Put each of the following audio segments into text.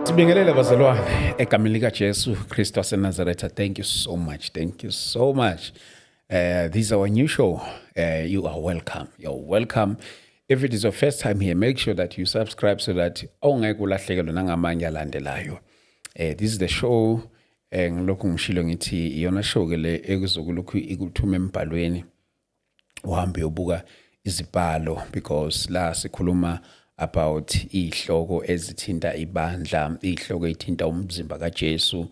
Sibingelele bazalwane egameni lika Jesu Kristu waseNazaretha. Thank you so much. Thank you so much. This is our new show. You are welcome. You're welcome. If it is your first time here, make sure that you subscribe so that ongeke ulahlekelwe nangamanye alandelayo. This is the show ngilokhu ngishilo ngithi iyona show ke le ekuzokulokhu ikuthuma embhalweni uhambe ubuka izibhalo, because la sikhuluma about ihloko ezithinta ibandla, ihloko ezithinta umzimba kaJesu,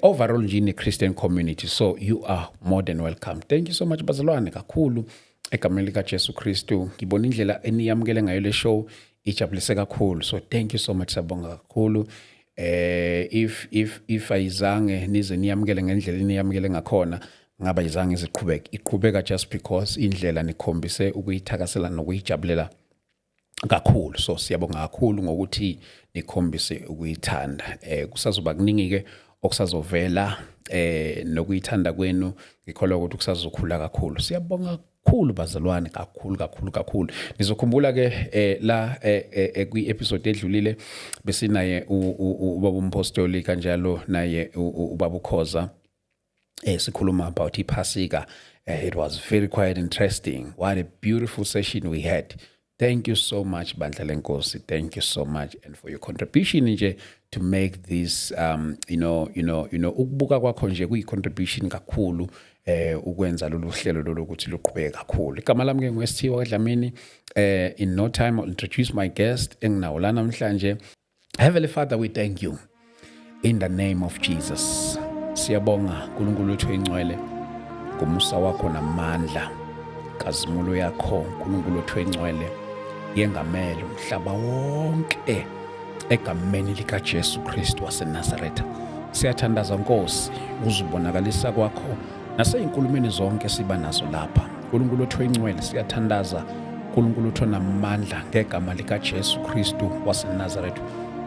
overall nje in Christian community. So you are more than welcome. Thank you so much bazalwane kakhulu egameni lika Jesu Kristu. Ngibona indlela eniyamukele ngayo le show ijabulise kakhulu. So thank you so much, sabonga kakhulu. If ayizange nize niyamukele ngendlela eniyamukele ngakhona, ngaba izange iqhubeka just because indlela nikhombise ukuyithakasela nokuyijabulela kakhulu. So siyabonga kakhulu ngokuthi nikhombise ukuyithanda. Kusazoba kuningi ke okusazovela nokuyithanda kwenu, ngikholwa ukuthi kusazokhula kakhulu. Siyabonga kakhulu bazalwane, kakhulu. Nizokhumbula ke la kwi episode edlulile besinaye ubaba umpostoli kanjalo naye ubaba uKhoza sikhuluma about iPhasika. It was very quite interesting. What a beautiful session we had. Thank you so much bandla lenkosi. Thank you so much, and for your contribution nje to make this ukubuka kwakho nje kuyi contribution kakhulu ukwenza lolu hlelo lokuthi luqhubeke kakhulu. Igama lami ke ngwesithiwa kaDlamini. In no time I'll introduce my guest enginawo la namhlanje. Heavenly Father, we thank you in the name of Jesus. Siyabonga uNkulunkulu wethu engcwele ngomusa wakho namandla, kazimulo yakho uNkulunkulu wethu engcwele yengamele umhlaba wonke egameni lika Jesu Kristu waseNazaretha. Siyathandaza Nkosi uzibonakalisa kwakho naseyinkulumeni zonke siba nazo lapha. uNkulunkulu wethu engcwele siyathandaza uNkulunkulu wethu namandla ngegama lika Jesu Kristu waseNazaretha.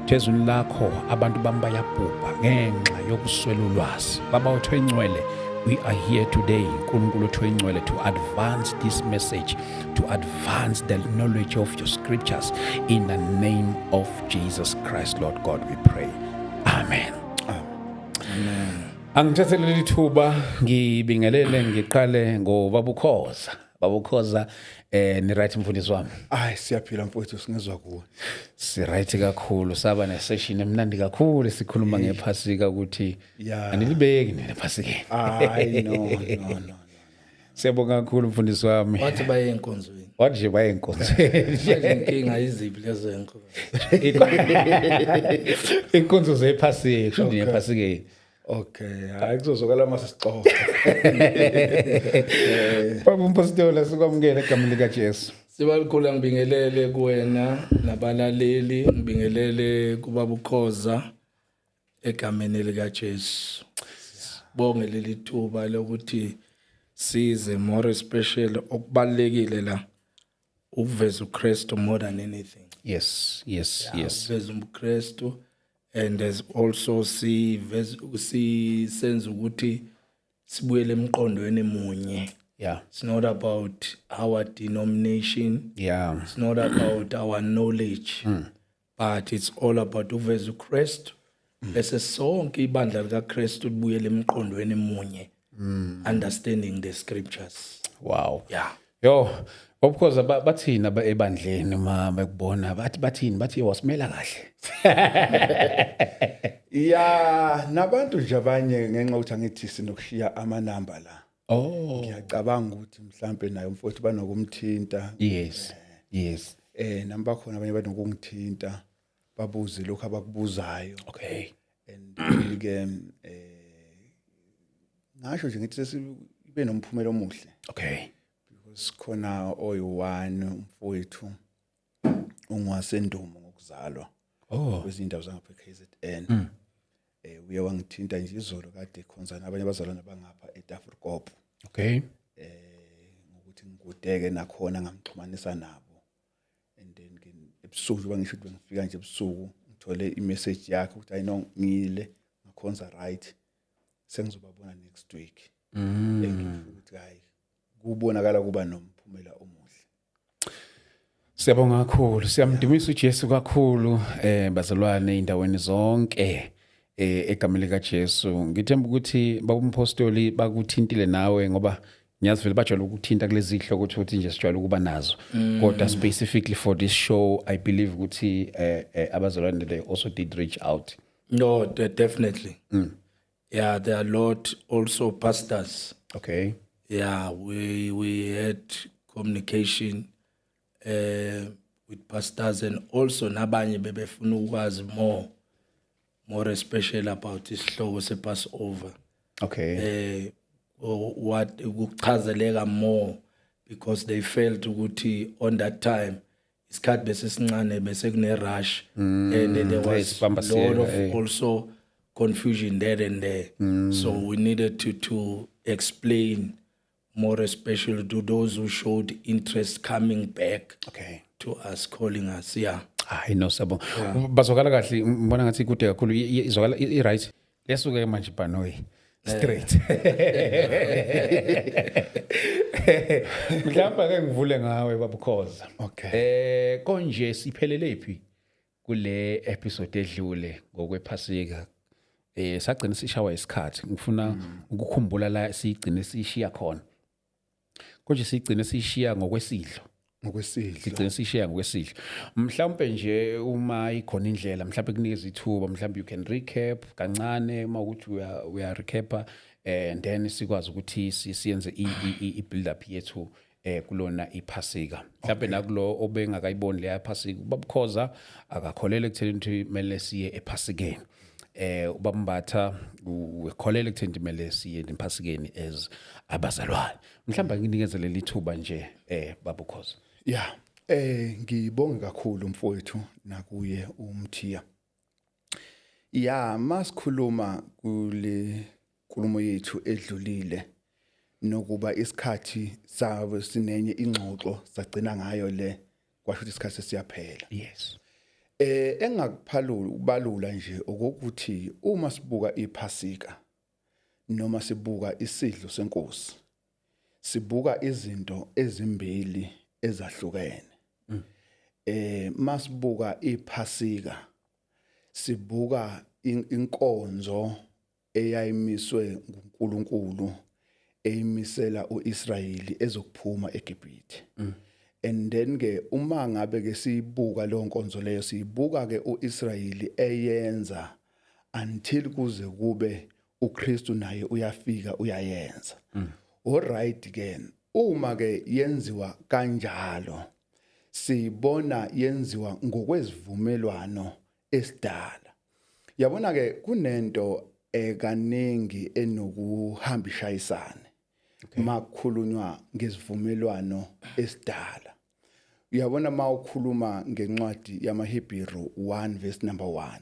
Jezwini lakho abantu bamba yabhubha ngenxa yokuswela ulwazi. Baba wethu engcwele, we are here today, uNkulunkulu wethu engcwele, to advance this message, to advance the knowledge of your scriptures in the name of Jesus Christ, Lord God, we pray. Amen. Amen. Angithathele leli thuba ngibingelele ngiqale ngobaba uKhoza. Baba uKhoza, ni right mfundisi wami? Siyaphila mfowethu, singezwa kuwe. Si right kakhulu, saba ne session emnandi kakhulu sikhuluma ngePhasika ukuthi anilibeki nePhasika. No. Siyabonga kakhulu mfundisi wami. Wathi baye enkonzweni. Wathi nje baye enkonzweni. Manje inkinga iziphi lezo enkonzo? Inkonzo zePhasika, kusho nePhasika. Okay, kuzozokala mase sixoxa. Baba umpostoli, sikwamukele egameni lika Jesu. Sibalikhulu, ngibingelele kuwena nabalaleli, ngibingelele kubaba uKhoza egameni lika Jesu. Bonge leli thuba lokuthi size more special okubalekile la ukuveza uKristu more than anything. Yes. Ukuveza uKristu, and as also senze ukuthi sibuyele emqondweni munye. It's not about our denomination. It's not about our knowledge. But it's all about ukuveza uKristu. Bese sonke ibandla likaKristu libuyele emqondweni munye. Understanding the scriptures. Wow. Yo, of course bathina ebandleni uma bekubona bathi wasimela kahle. Nabantu nje abanye ngenxa ukuthi angithi sinokushiya amanamba la. Ngiyacabanga ukuthi mhlambe nayo mfowethu banokumthinta. Yes. Namba khona abanye banokungithinta babuze lokho abakubuzayo. Okay. And ke ngasho nje ngithi sibe nomphumela omuhle. Okay. Because khona oyi-1 umfowethu ungwasendumo ngokuzalwa. Kwezindawo zangapha eKZN. Uye wangithinta nje izolo kade khonzana abanye abazalwane bangapha eTafrikop. Okay. Ngokuthi ngikudeke nakhona ngamxhumanisa nabo. And then ebusuku bangisho ukuthi ngifika nje ebusuku ngithole imessage yakhe ukuthi I know ngile ngakhonza right. Sengizobabona next week. Ngifuna ukuthi hayi kubonakala kuba nomphumela omuhle. Siyabonga kakhulu, siyamdumisa uJesu kakhulu bazalwane indaweni zonke egameni likaJesu. Ngithemba ukuthi babumpostoli bakuthintile nawe ngoba ngiyazi vele bajwayele ukuthinta kulezi ihloko ukuthi nje sijwayele ukuba nazo. Kodwa specifically for this show I believe ukuthi abazalwane they also did reach out. No, definitely. Yeah, there are a lot also pastors. Okay. Yeah, we had communication with pastors and also nabanye bebefuna ukwazi more especially about isihloko se-Passover. Okay. What ukuchazeleka more because they felt ukuthi on that time isikhathi besesincane bese kune rush and there was a lot of also confusion there and there. So we needed to explain more especially to those who showed interest coming back to us, calling us. Yeah. I know sabo. Bazokala kahle ngibona ngathi kude kakhulu izokala right. Lesuke manje Banoyi. Straight. Mhlawumbe ke ngivule ngawe babukhoza. Okay. Konje siphelele phi kule episode edlule ngokwephasika. Sagcina sishawa isikhathi. Ngifuna ukukhumbula la sigcine sishiya khona. Konje sigcine sishiya ngokwesidlo. Sigcine sishiya ngokwesidlo. Mhlawumbe nje uma ikhona indlela mhlawumbe kunikeza ithuba mhlawumbe you can recap kancane uma ukuthi uya recapa and then sikwazi ukuthi siyenze i build up yethu kulona iphasika. Mhlawumbe nakulo obengakayiboni le iphasika babukhoza akakholele ekutheni ukuthi kumele siye ephasikeni. Ubambatha ukholele ekutheni kumele siye ephasikeni as abazalwane. Mhlawumbe nginikeze leli thuba nje babukhoza. Yeah, ngibonga kakhulu mfowethu nakuye uMthiya. Yeah, masikhuluma kule nkulumo yethu edlulile nokuba isikhathi sabe sinenye ingxoxo sagcina ngayo le kwasho ukuthi isikhathi siyaphela. Yes. Engakuphalula ukubalula nje ukuthi uma sibuka iphasika noma sibuka isidlo senkosi sibuka izinto ezimbili ezahlukene. Masibuka iphasika sibuka inkonzo eyayimiswe nguNkulunkulu eyimisela uIsrayeli ezokuphuma eGibhithe. And then ke uma ngabe ke sibuka lo nkonzo leyo sibuka ke uIsrayeli eyenza until kuze kube uKristu naye uyafika uyayenza. All right again. Uma ke yenziwa kanjalo sibona yenziwa ngokwezivumelwano esidala. Yabona ke kunento ekaningi enokuhambisha isane. Makukhulunywa ngezivumelwano esidala. Uyabona mawukhuluma ngencwadi yamaHebheru 1 verse number 1.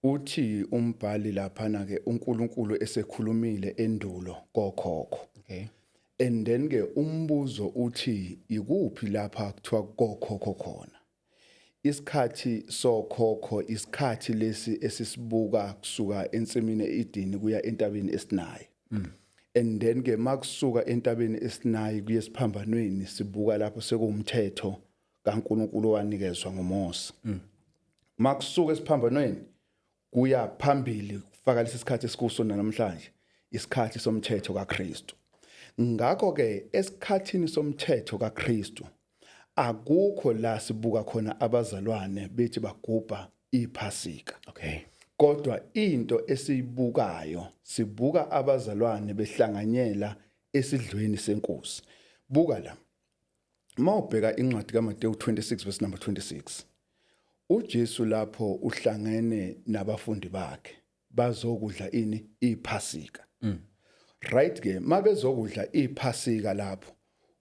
Uthi umbhali lapha na ke uNkulunkulu esekhulumile endulo kokhokho. Okay. And then ke umbuzo uthi ikuphi lapha kuthiwa kokhokho khona. Isikhathi sokhokho isikhathi lesi esisibuka kusuka ensimini eEdeni kuya entabeni eSinayi. And then ke makusuka entabeni eSinayi kuye esiphambanweni sibuka lapho sekuwumthetho kaNkulunkulu owanikezwa ngoMose. Makusuka esiphambanweni kuya phambili kufaka lesi sikhathi esikuso namhlanje isikhathi somthetho kaKristu. Ngakho ke esikhathini somthetho kaKristu akukho la sibuka khona abazalwane bethi bagubha iphasika. Okay. Kodwa into esiyibukayo sibuka abazalwane behlanganyela esidlweni senkosi. Buka la. Mawubheka incwadi kaMateyu 26 verse number 26. uJesu lapho uhlangene nabafundi bakhe bazokudla iphasika. Right ke mabezokudla iphasika lapho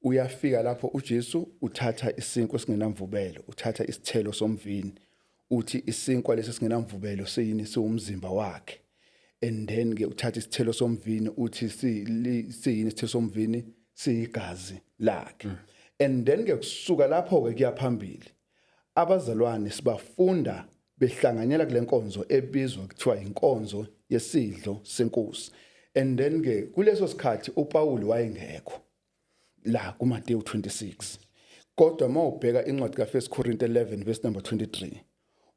uyafika lapho uJesu uthatha isinkwa esingenamvubelo uthatha isithelo somvini uthi isinkwa lesi esingenamvubelo siyini siwumzimba wakhe. And then ke uthatha isithelo somvini uthi siyini isithelo somvini siyigazi lakhe. And then ke kusuka lapho ke kuyaphambili abazalwane sibafunda behlanganyela kule nkonzo ebizwa kuthiwa inkonzo yesidlo senkosi. And then ke kuleso sikhathi uPaul wayengekho la kuMateyu 26. Kodwa mawubheka incwadi ka1 Corinthians 11 verse number 23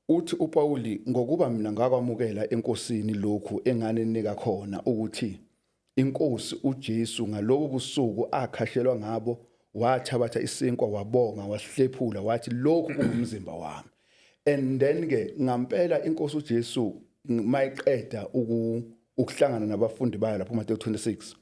uthi uPauli ngokuba mina ngakwamukela enkosini lokhu enganenika khona ukuthi inkosi uJesu ngalobu busuku akhashelwa ngabo wathabatha isinkwa wabonga wasihlephula wathi lokhu kungumzimba wami. And then ke ngampela inkosi uJesu mayiqeda ukuhlangana nabafundi bayo lapho Matthew 26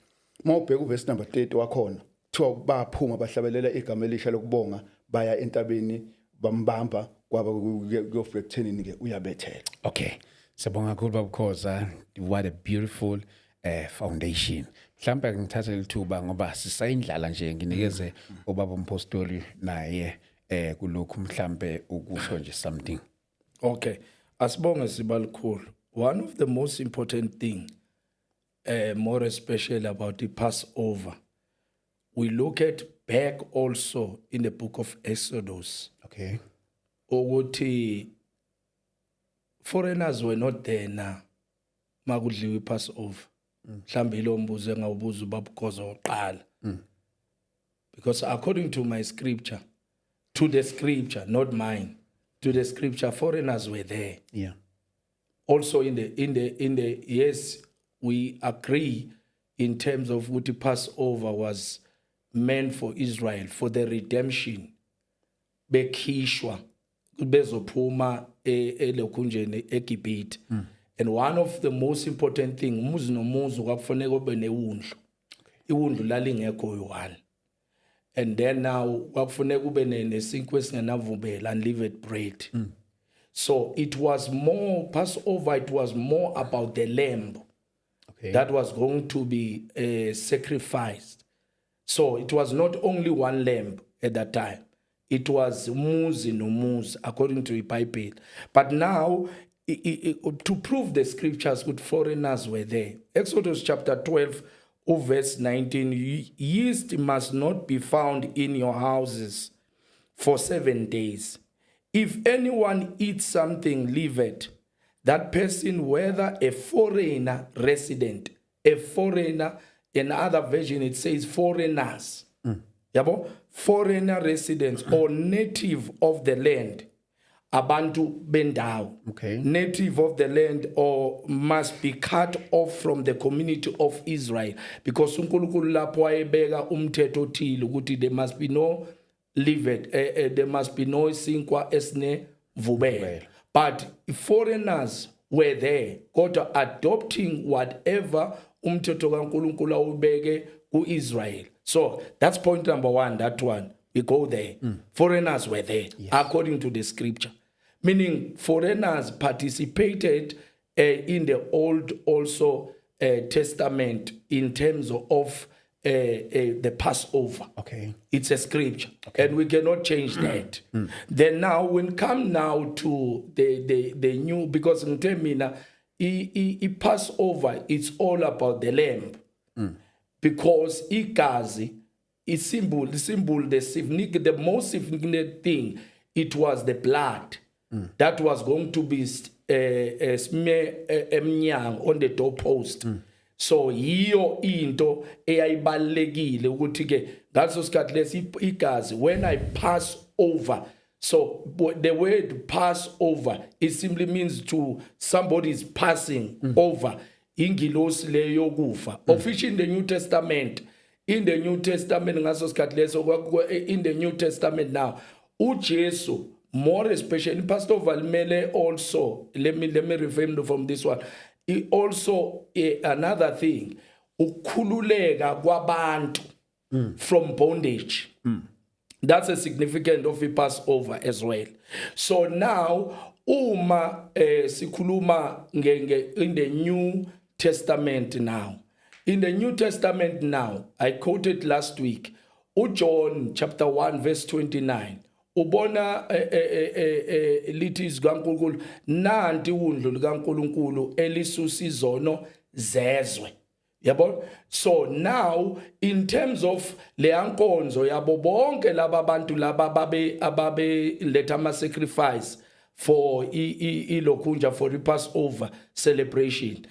mawubheka uverse number 30 wakhona kuthiwa baphuma bahlabelela igama elisha lokubonga baya entabeni bambamba kwaba kuyofika ekuthenini ke uyabethela. Okay, siyabonga kakhulu babukhoza. What a beautiful foundation. Mhlawumbe ngithatha lithuba ngoba sisayindlala nje nginikeze ubaba umpostoli naye kulokhu mhlawumbe ukusho nje something. Okay, asibonge sibalikhulu. One of the most important thing more especially about the Passover, we look at back also in the book of Exodus. Okay. Ukuthi foreigners were not there na makudliwa iPassover. Mhlambe ilo mbuzo engawubuza ubabukhoza oqala. Because according to my scripture, to the scripture, not mine, to the scripture, foreigners were there. Yeah. Also in the yes, we agree in terms of what the Passover was meant for Israel, for the redemption. Bekhishwa bezophuma elokhunjeni eGibhithe. And one of the most important thing, umuzi nomuzi kwakufanele kube newundlu. Iwundlu lalingekho yi-1. And then now kwakufanele kube nesinkwa esingenavumbela, unleavened bread. So it was more, Passover, it was more about the lamb that was going to be sacrificed. So it was not only one lamb at that time. It was muzi no muzi, according to the Bible. But now, to prove the scriptures, good foreigners were there. Exodus chapter 12, verse 19, yeast must not be found in your houses for 7 days. If anyone eats something leavened, that person, whether a foreigner resident, a foreigner, in other version it says foreigners, foreigner residents or native of the land, abantu bendawo, native of the land, or must be cut off from the community of Israel, because uNkulunkulu lapho ayebeka umthetho othile ukuthi there must be no leavened, there must be no sinkwa esne vubela. But foreigners were there, kodwa adopting whatever umthetho kaNkulunkulu awubeke ku-Israel. So that's point number one, that one. We go there. Foreigners were there, according to the scripture. Meaning foreigners participated in the Old also Testament in terms of the Passover. Okay. It's a scripture. Okay. And we cannot change that. Then now, when come now to the new, because in Temina, Passover, it's all about the lamb. Because igazi is symbol, the most significant thing, it was the blood that was going to be smear on the doorpost. So yiyo into eyayibalekile ukuthi ke ngaso sikhathi lesi igazi when I pass over. So the word pass over, it simply means to somebody is passing over. Ingilosi leyo kufa. Of which in the New Testament, ngaso sikhathi leso in the New Testament now, uJesu, more especially in Passover limele also, let me reframe from this one. Also another thing, ukhululeka kwabantu from bondage. That's a significant of the Passover as well. So now, uma sikhuluma in the New Testament now. In the New Testament now, I quoted last week, John chapter 1 verse 29. Ubona lithi izikaNkulunkulu nanti undlu likaNkulunkulu elisusa izono zezwe. Yabo? So now in terms of leyankonzo yabo bonke laba bantu laba ababe let ama sacrifice for ilokhunja for the Passover celebration.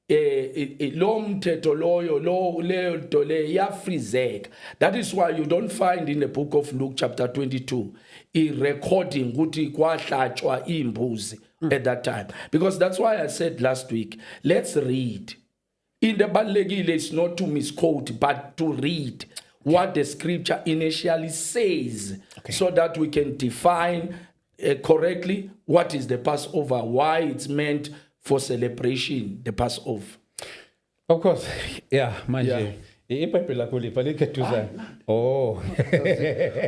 lo mthetho loyo leyo nto le iyafrizeka. That is why you don't find in the book of Luke chapter 22 recording ukuthi kwahlatshwa imbuzi at that time, because that's why I said last week, let's read. In the balekile is not to misquote, but to read what the scripture initially says, so that we can define correctly what is the Passover, why it's meant for celebration, the Passover. Of course, yeah, manje. iBhayibheli lakho libhale keduzane. Oh.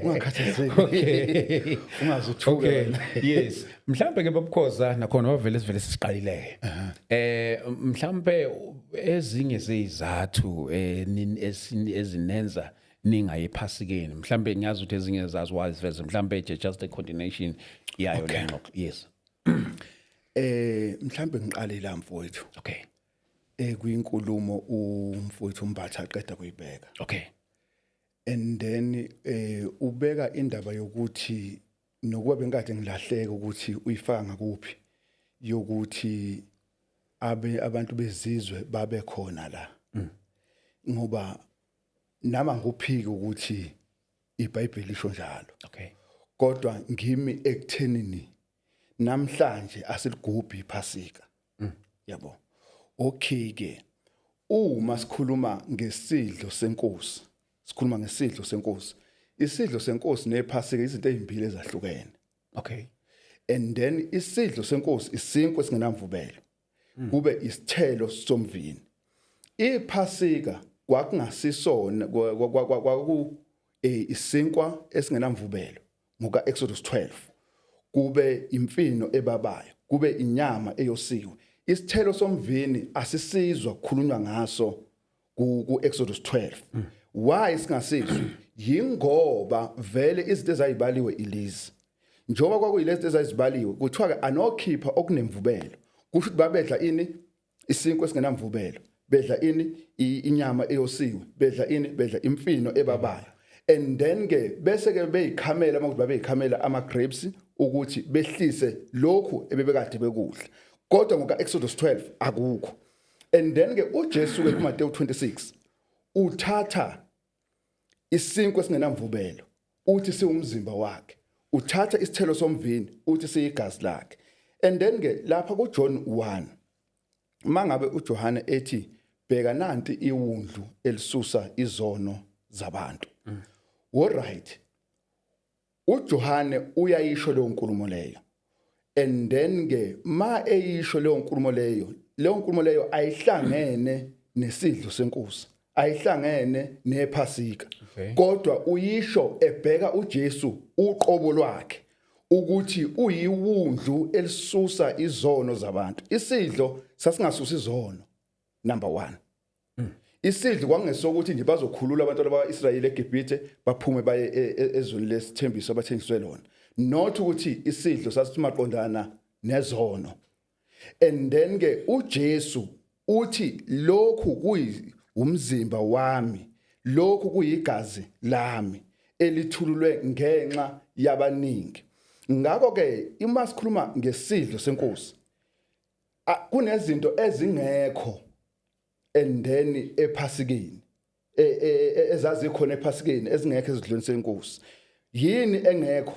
Ungakhathazeki. Ungazuthuka wena. Yes. Mhlambe ke babukhoza nakhona wavele sivele sisiqalileke. Mhlambe ezinye zezizathu ezinenza ningayephasikeni. Mhlambe ngiyazi ukuthi ezinye zazo waziveze mhlambe just a continuation yayo le ngxoxo. Yes. Mhlambe ngiqale la mfowethu. Okay. Kuyinkulumo umfowethu Mbatha aqeda kuyibeka. Okay. And then ubeka indaba yokuthi nokuba bengade ngilahleka ukuthi uyifaka ngakuphi yokuthi abantu bezizwe babe khona la. Ngoba nama nguphiki ukuthi iBhayibheli lisho njalo. Okay. Kodwa ngimi ekuthenini namhlanje asiligubhi iPhasika. Yabo. Okay ke. Uma sikhuluma ngesidlo senkosi. Sikhuluma ngesidlo senkosi. Isidlo senkosi nePhasika izinto ezimbili ezahlukene. Okay. And then isidlo senkosi isinkwa esingenamvubelo. Kube isithelo somvini. iPhasika kwakungasisona kwaku isinkwa esingenamvubelo ngoka Exodus 12. Kube imfino ebabayo, kube inyama eyosiwe. Isithelo somvini asisizwa ukukhulunywa ngaso ku Exodus 12. Why singasizwe? Yingoba vele izinto ezayibaliwe ilezi. Njoba kwakuyilezi ezayizibaliwe, kuthiwa ke anokhipha okunemvubelo. Kusho ukuthi babedla ini? Isinkwa esingenamvubelo. Bedla ini? Inyama eyosiwe. Bedla ini? Bedla imfino ebabayo. And then ke bese ke beyikhamela makuthi babeyikhamela ama grapes ukuthi behlise lokhu ebebekade bekudla. Kodwa ngoka Exodus 12 akukho. And then ke uJesu ke kuMateyu 26 uthatha isinkwa esingenamvubelo uthi siwumzimba wakhe. Uthatha isithelo somvini uthi siyigazi lakhe. And then ke lapha kuJohn 1 mangabe uJohane ethi bheka nanti iwundlu elisusa izono zabantu. All right. uJohane uyayisho leyo nkulumo leyo. And then ke ma eyisho leyo nkulumo leyo ayihlangene nesidlo senkosi, ayihlangene nePhasika. Kodwa uyisho ebheka uJesu uqobo lwakhe ukuthi uyiwundlu elisusa izono zabantu. Isidlo sasingasusa izono. Number 1. Isidlo kwangesokuthi nje bazokhulula abantu bakaIsrayeli eGibhithe baphume baye ezweni lesithembiso abathengiswe lona. Not ukuthi isidlo sasithi maqondana nezono. And then ke uJesu uthi lokhu kuyi umzimba wami, lokhu kuyigazi lami elithululwe ngenxa yabaningi. Ngakho ke uma sikhuluma ngesidlo senkosi kunezinto ezingekho and then ePhasikeni ezazikhona ePhasikeni ezingekho ezidlweni senkosi. Yini engekho?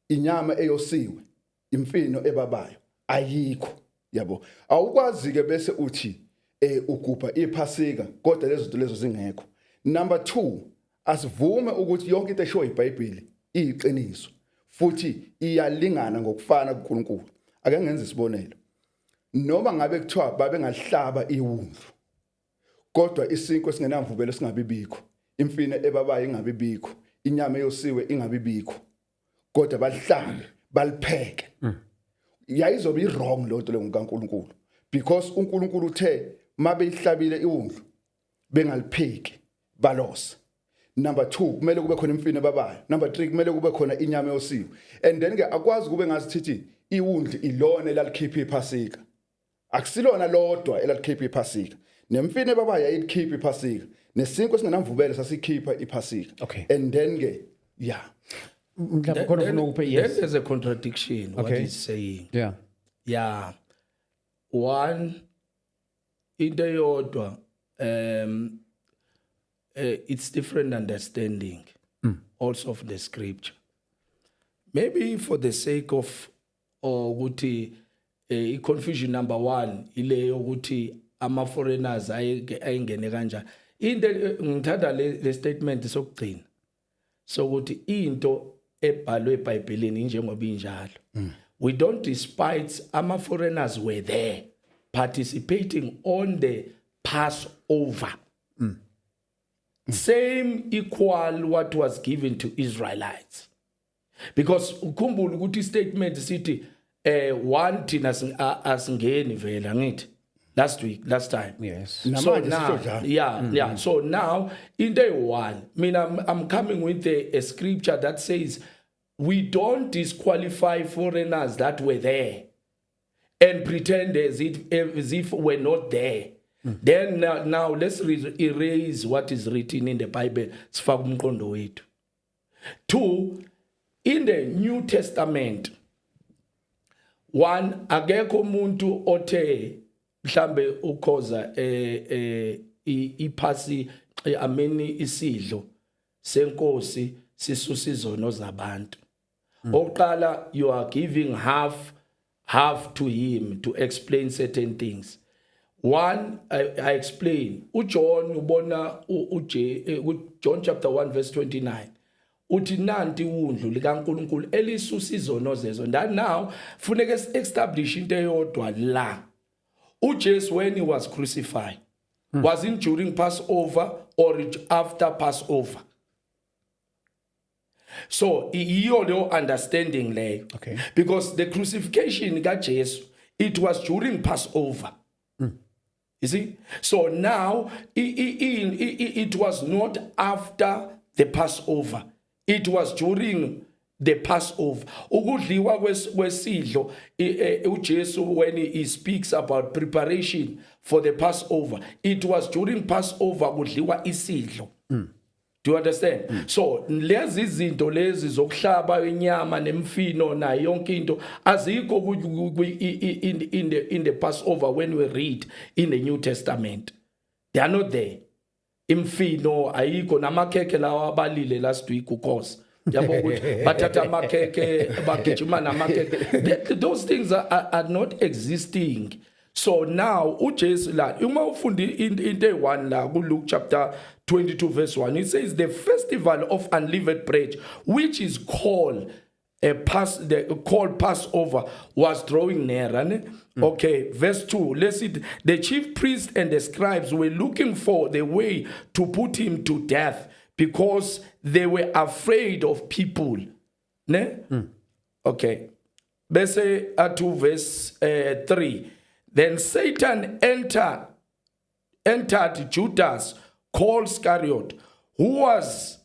Inyama eyosiwe, imfino ebabayo ayikho. Yabo, awukwazi ke bese uthi ugubha iPhasika kodwa lezo zinto lezo zingekho. Number 2, asivume ukuthi yonke into eshoyo iBhayibheli iyiqiniso futhi iyalingana ngokufana kuNkulunkulu. Ake ngenze isibonelo. Noma ngabe kuthiwa babe ngahlaba iwundlu, kodwa isinkwa esingenamvubelo singabibikho, imfino ebabayo ingabibikho, inyama eyosiwe ingabibikho, kodwa balihlabe balipheke. Yayizobe i-wrong lonto le ngokaNkulunkulu, because uNkulunkulu uthe mabeyihlabile iwundlu bengalipheki balose. Number 2, kumele kube khona imfino ebabayo. Number 3, kumele kube khona inyama eyosiwe. And then ke akwazi kube ngazithi iwundlu ilona elalikhipha iPhasika. Akusilona lodwa elalikhipha iPhasika. Nemfino ebabayo ayikhipha iPhasika. Nesinkwa singenamvubelo sasikhipha iPhasika. And then ke there's a contradiction what he's saying. Yeah. Yeah. One, into eyodwa it's different understanding also of the scripture. Maybe for the sake of ukuthi confusion number 1 ile yokuthi ama foreigners ayengene kanjani. Into ngithanda le statement sokugcina sokuthi into ebhalwe eBhayibhelini njengoba injalo. We don't despise ama foreigners were there participating on the Passover. Same equal what was given to Israelites. Because ukhumbula ukuthi statement sithi one thina asingeni vela ngithi last time. Yes. So now, so now in day 1 I'm coming with a scripture that says we don't disqualify foreigners that were there and pretend as if we're not there. Then now let's erase what is written in the Bible. Sifaka umqondo wethu. 2, in the New Testament, 1, akekho umuntu othe mhlambe ukhoza iphasi ameni isidlo senkosi sisusa izono zabantu. Oqala you are giving half to him to explain certain things. 1, I explain. uJohn ubona John chapter 1 verse 29. Uthi nanti undlu likaNkulunkulu elisusa izono zezo. And now funeke establish into eyodwa la. uJesu when he was crucified, was it during Passover or after Passover? So your understanding there. Okay. Because the crucifixion got Jesus, it was during Passover. You see? So now it was not after the Passover. It was during the Passover. Ukudliwa kwesidlo uJesu when he speaks about preparation for the Passover, it was during Passover kudliwa isidlo. Do you understand? So lezi izinto lezi zokuhlaba inyama nemfino na yonke into azikho in the Passover when we read in the New Testament. They are not there. Imfino ayikho namakhekhe lawa abalile last week ukhosi. Yabo ukuthi bathatha amakhekhe bagijima namakhekhe. Those things are not existing. So now uJesu la uma ufundi into 1 la kuLuke chapter 22 verse 1, it says the festival of unleavened bread, which is called Passover, was drawing near. Okay, verse 2. Let's see. The chief priests and the scribes were looking for the way to put him to death because they were afraid of people. Ne? Okay. Let's say to verse 3. Then Satan entered Judas, called Iscariot, who was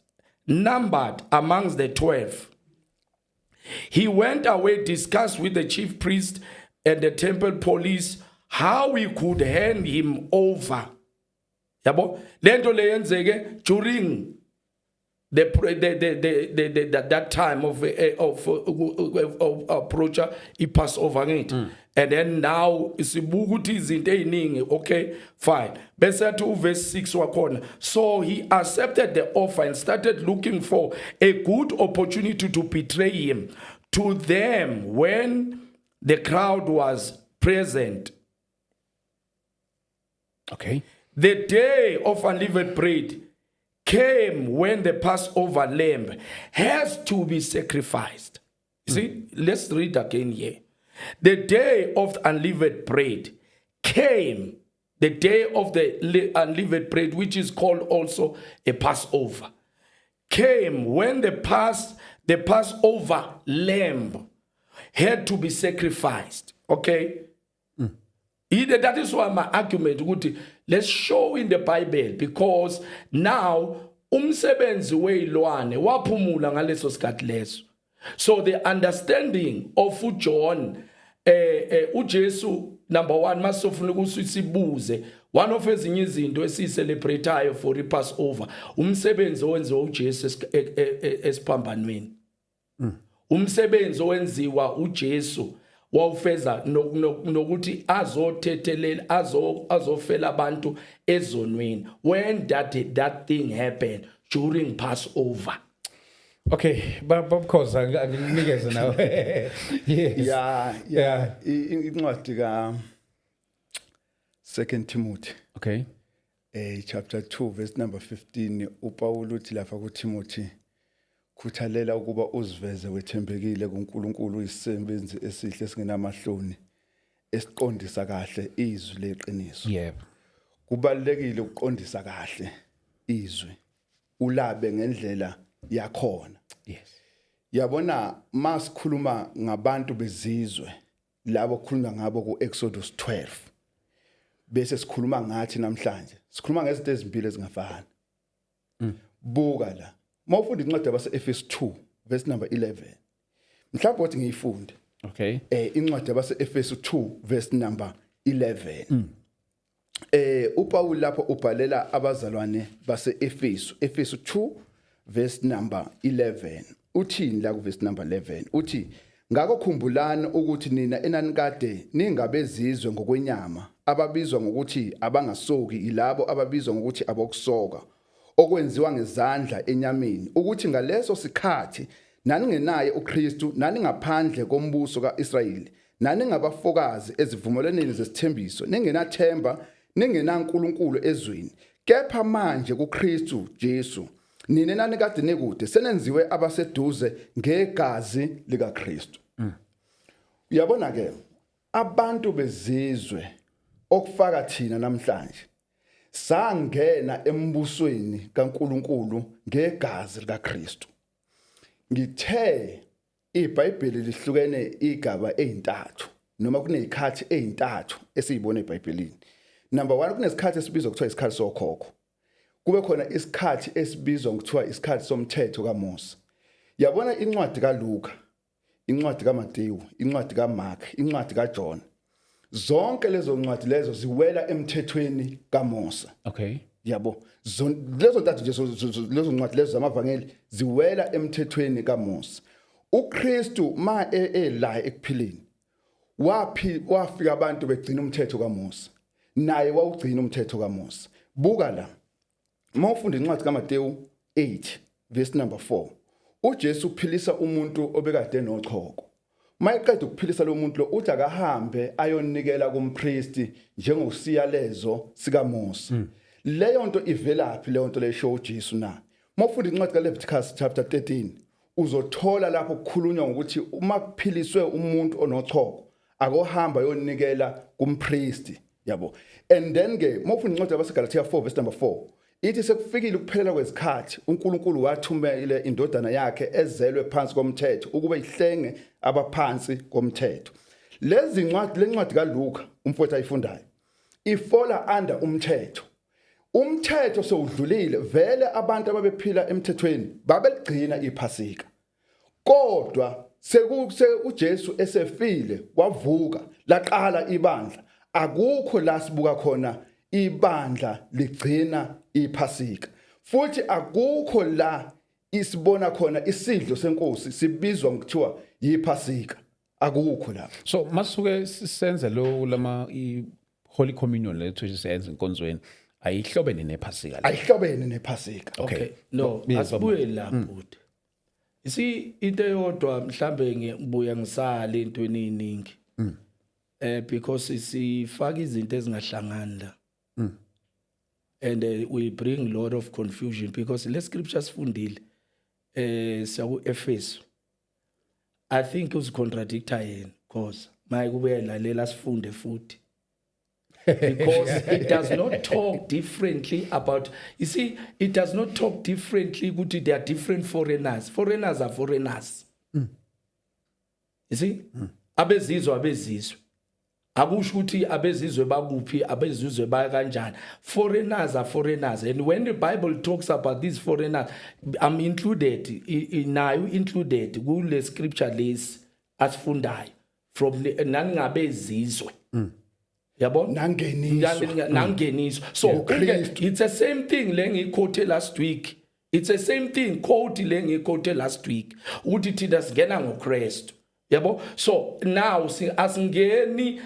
numbered amongst the 12. He went away, discussed with the chief priest and the temple police how we could hand him over. Yabo, lento leyenzeke during that time of approach Passover ngithi. And then now isibuka ukuthi izinto eziningi. Okay, fine. Bese to verse 6 wakhona. So he accepted the offer and started looking for a good opportunity to betray him to them when the crowd was present. Okay. The day of unleavened bread came when the Passover lamb has to be sacrificed. You see, let's read again here. The day of unleavened bread came, the day of the unleavened bread, which is called also a Passover, came when the Passover lamb had to be sacrificed. Okay? That is why my argument would let's show in the Bible, because now umsebenzi weilwane waphumula ngaleso sikhathi leso. So the understanding of John uJesu number 1 masofuna ukuthi sibuze one of ezinye izinto esicelebrateayo for iPassover umsebenzi owenziwa uJesu esiphambanweni. Umsebenzi owenziwa uJesu wawufeza nokuthi azothethelela azofela abantu ezonweni. When that thing happened during Passover. Okay, because anginikeze nawe. Yes. Yeah. Incwadi ka 2 Timothy. Okay. Chapter 2 verse number 15 uPaul uthi lapha kuTimothy khuthalela ukuba uziveze wethembekile kuNkulunkulu uyisebenzi esihle singenamahloni esiqondisa kahle izwi leqiniso. Yebo. Kubalekile ukuqondisa kahle izwi ulabe ngendlela yakhona. Yes. Yabona masikhuluma ngabantu bezizwe labo khuluma ngabo kuExodus 12 bese sikhuluma ngathi namhlanje sikhuluma ngezinto ezimbili ezingafani. Buka la mawufunda incwadi yabaseEfesu 2 verse number 11 mhlawumbe uthi ngiyifunde. Okay. Incwadi yabaseEfesu 2 verse number 11 uPaul lapho ubhalela abazalwane baseEfesu Efesu 2 verse number 11 uthini la ku verse number 11 uthi ngakho khumbulani ukuthi nina enanikade ningabezizwe ngokwenyama ababizwa ngokuthi abangasoki ilabo ababizwa ngokuthi abokusoka okwenziwa ngezandla enyameni ukuthi ngaleso sikhathi naningenaye uKristu naningaphandle kombuso kaIsrayeli naningabafokazi ezivumelwaneni zesithembiso ningenathemba ningenaNkulunkulu ezweni kepha manje kuKristu Jesu nina nanikade nekude senenziwe abaseduze ngegazi likaKristu. Uyabona ke abantu bezizwe okufaka thina namhlanje sangena embusweni kaNkulunkulu ngegazi likaKristu. Ngithe iBhayibheli lihlukene igaba ezintathu noma kunezikhathi ezintathu esiyibona eBhayibhelini. Number 1 kunesikhathi esibizwa kuthiwa isikhathi sokhokho. Kube khona isikhathi esibizwa kuthiwa isikhathi somthetho kaMose. Yabona incwadi kaLuka, incwadi kaMateyu, incwadi kaMark, incwadi kaJohn. Zonke lezo ncwadi lezo ziwela emthethweni kaMose. Okay. Yabo. Lezo ntathu nje lezo ncwadi lezo zamavangeli ziwela emthethweni kaMose. uKristu ma la ekuphileni wafika abantu begcina umthetho kaMose. Naye wawugcina umthetho kaMose. Buka la. Mawufunda incwadi kaMateyu 8 verse number 4. uJesu uphilisa umuntu obekade nochoko. Mayeqeda ukuphilisa lo muntu lo uthi akahambe ayonikela kumpristi njengosiyalezo sikaMose. Leyo nto ivelaphi leyo nto lesho uJesu na. Mawufunda incwadi kaLeviticus chapter 13 uzothola lapho kukhulunywa ngokuthi uma kuphiliswe umuntu onochoko akohamba yonikela kumpristi yabo. And then ke mawufunda incwadi yabaseGalatia 4 verse number 4 ithi sekufikile ukuphelela kwezikhathi uNkulunkulu wathumela indodana yakhe ezelwe phansi komthetho ukuba ihlenge abaphansi komthetho. Lezi ncwadi lencwadi kaLuka umfowethu ayifundayo ifola under umthetho. Umthetho sewudlulile vele abantu ababephila emthethweni babeligcina iPhasika. Kodwa uJesu esefile wavuka laqala ibandla akukho la sibuka khona ibandla ligcina iPhasika. Futhi akukho la isibona khona isidlo senkosi sibizwa ngokuthiwa yiPhasika. Akukho la. So masuke senze lo lama Holy Communion lethu sisenze inkonzweni ayihlobene nePhasika. Ayihlobene nePhasika. Okay. No, asibuye lapho. Isi into eyodwa mhlambe ngibuya ngisale intweni eziningi. Because sifaka izinto ezingahlangani la. And we bring a lot of confusion because le scriptures fundile siyaku Efesu. I think uzicontradicta yena because maye kube lalela sifunde futhi. Because it does not talk differently about, you see, it does not talk differently ukuthi they are different foreigners. Foreigners are foreigners. You see? Abezizwe. Akusho ukuthi abezizwe bakuphi abezizwe baya kanjani. Foreigners are foreigners, and when the Bible talks about these foreigners, I'm included nayo included kule scripture lesi asifundayo from nangabezizwe. Yabo nangeniso. So it's the same thing lengi quote last week. It's the same thing quote lengi quote last week. Uthi thina singena ngoKristu. yabo. So now asingeni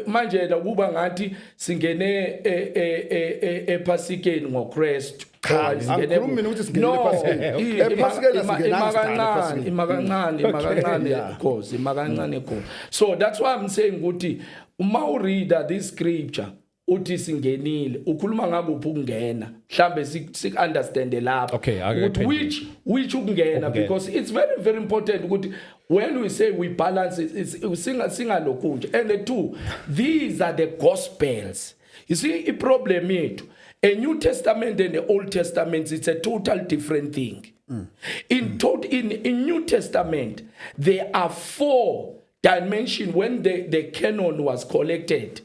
manje la kuba ngathi singene ephasikeni ngoKristu. Angikhulumi mina ukuthi singene ephasikeni. Imakancane cause imakancane cause. So that's why I'm saying ukuthi uma u read this scripture uthi singenile ukhuluma ngabe ukungena mhlambe sik understand lapha ukuthi which ukungena, because it's very very important ukuthi when we say we balance singa lokunje. And the two, these are the gospels. You see, a problem yethu, a New Testament and the Old Testament, it's a total different thing. In New Testament, there are 4 dimensions when the canon was collected.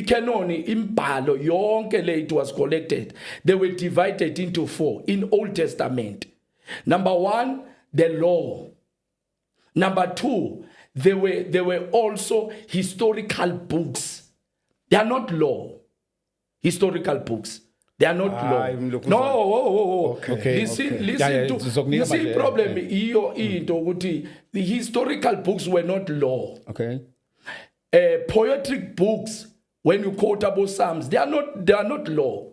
Canon, imbalo, yonke le it was collected. They were divided into 4 in Old Testament. Number 1, the law. Number 2, there were also historical books. They are not law. Historical books. They are not law. No. Okay. Listen to problem iyo into ukuthi the historical books were not law. Okay. Poetic books, when you quote about Psalms, they are not law.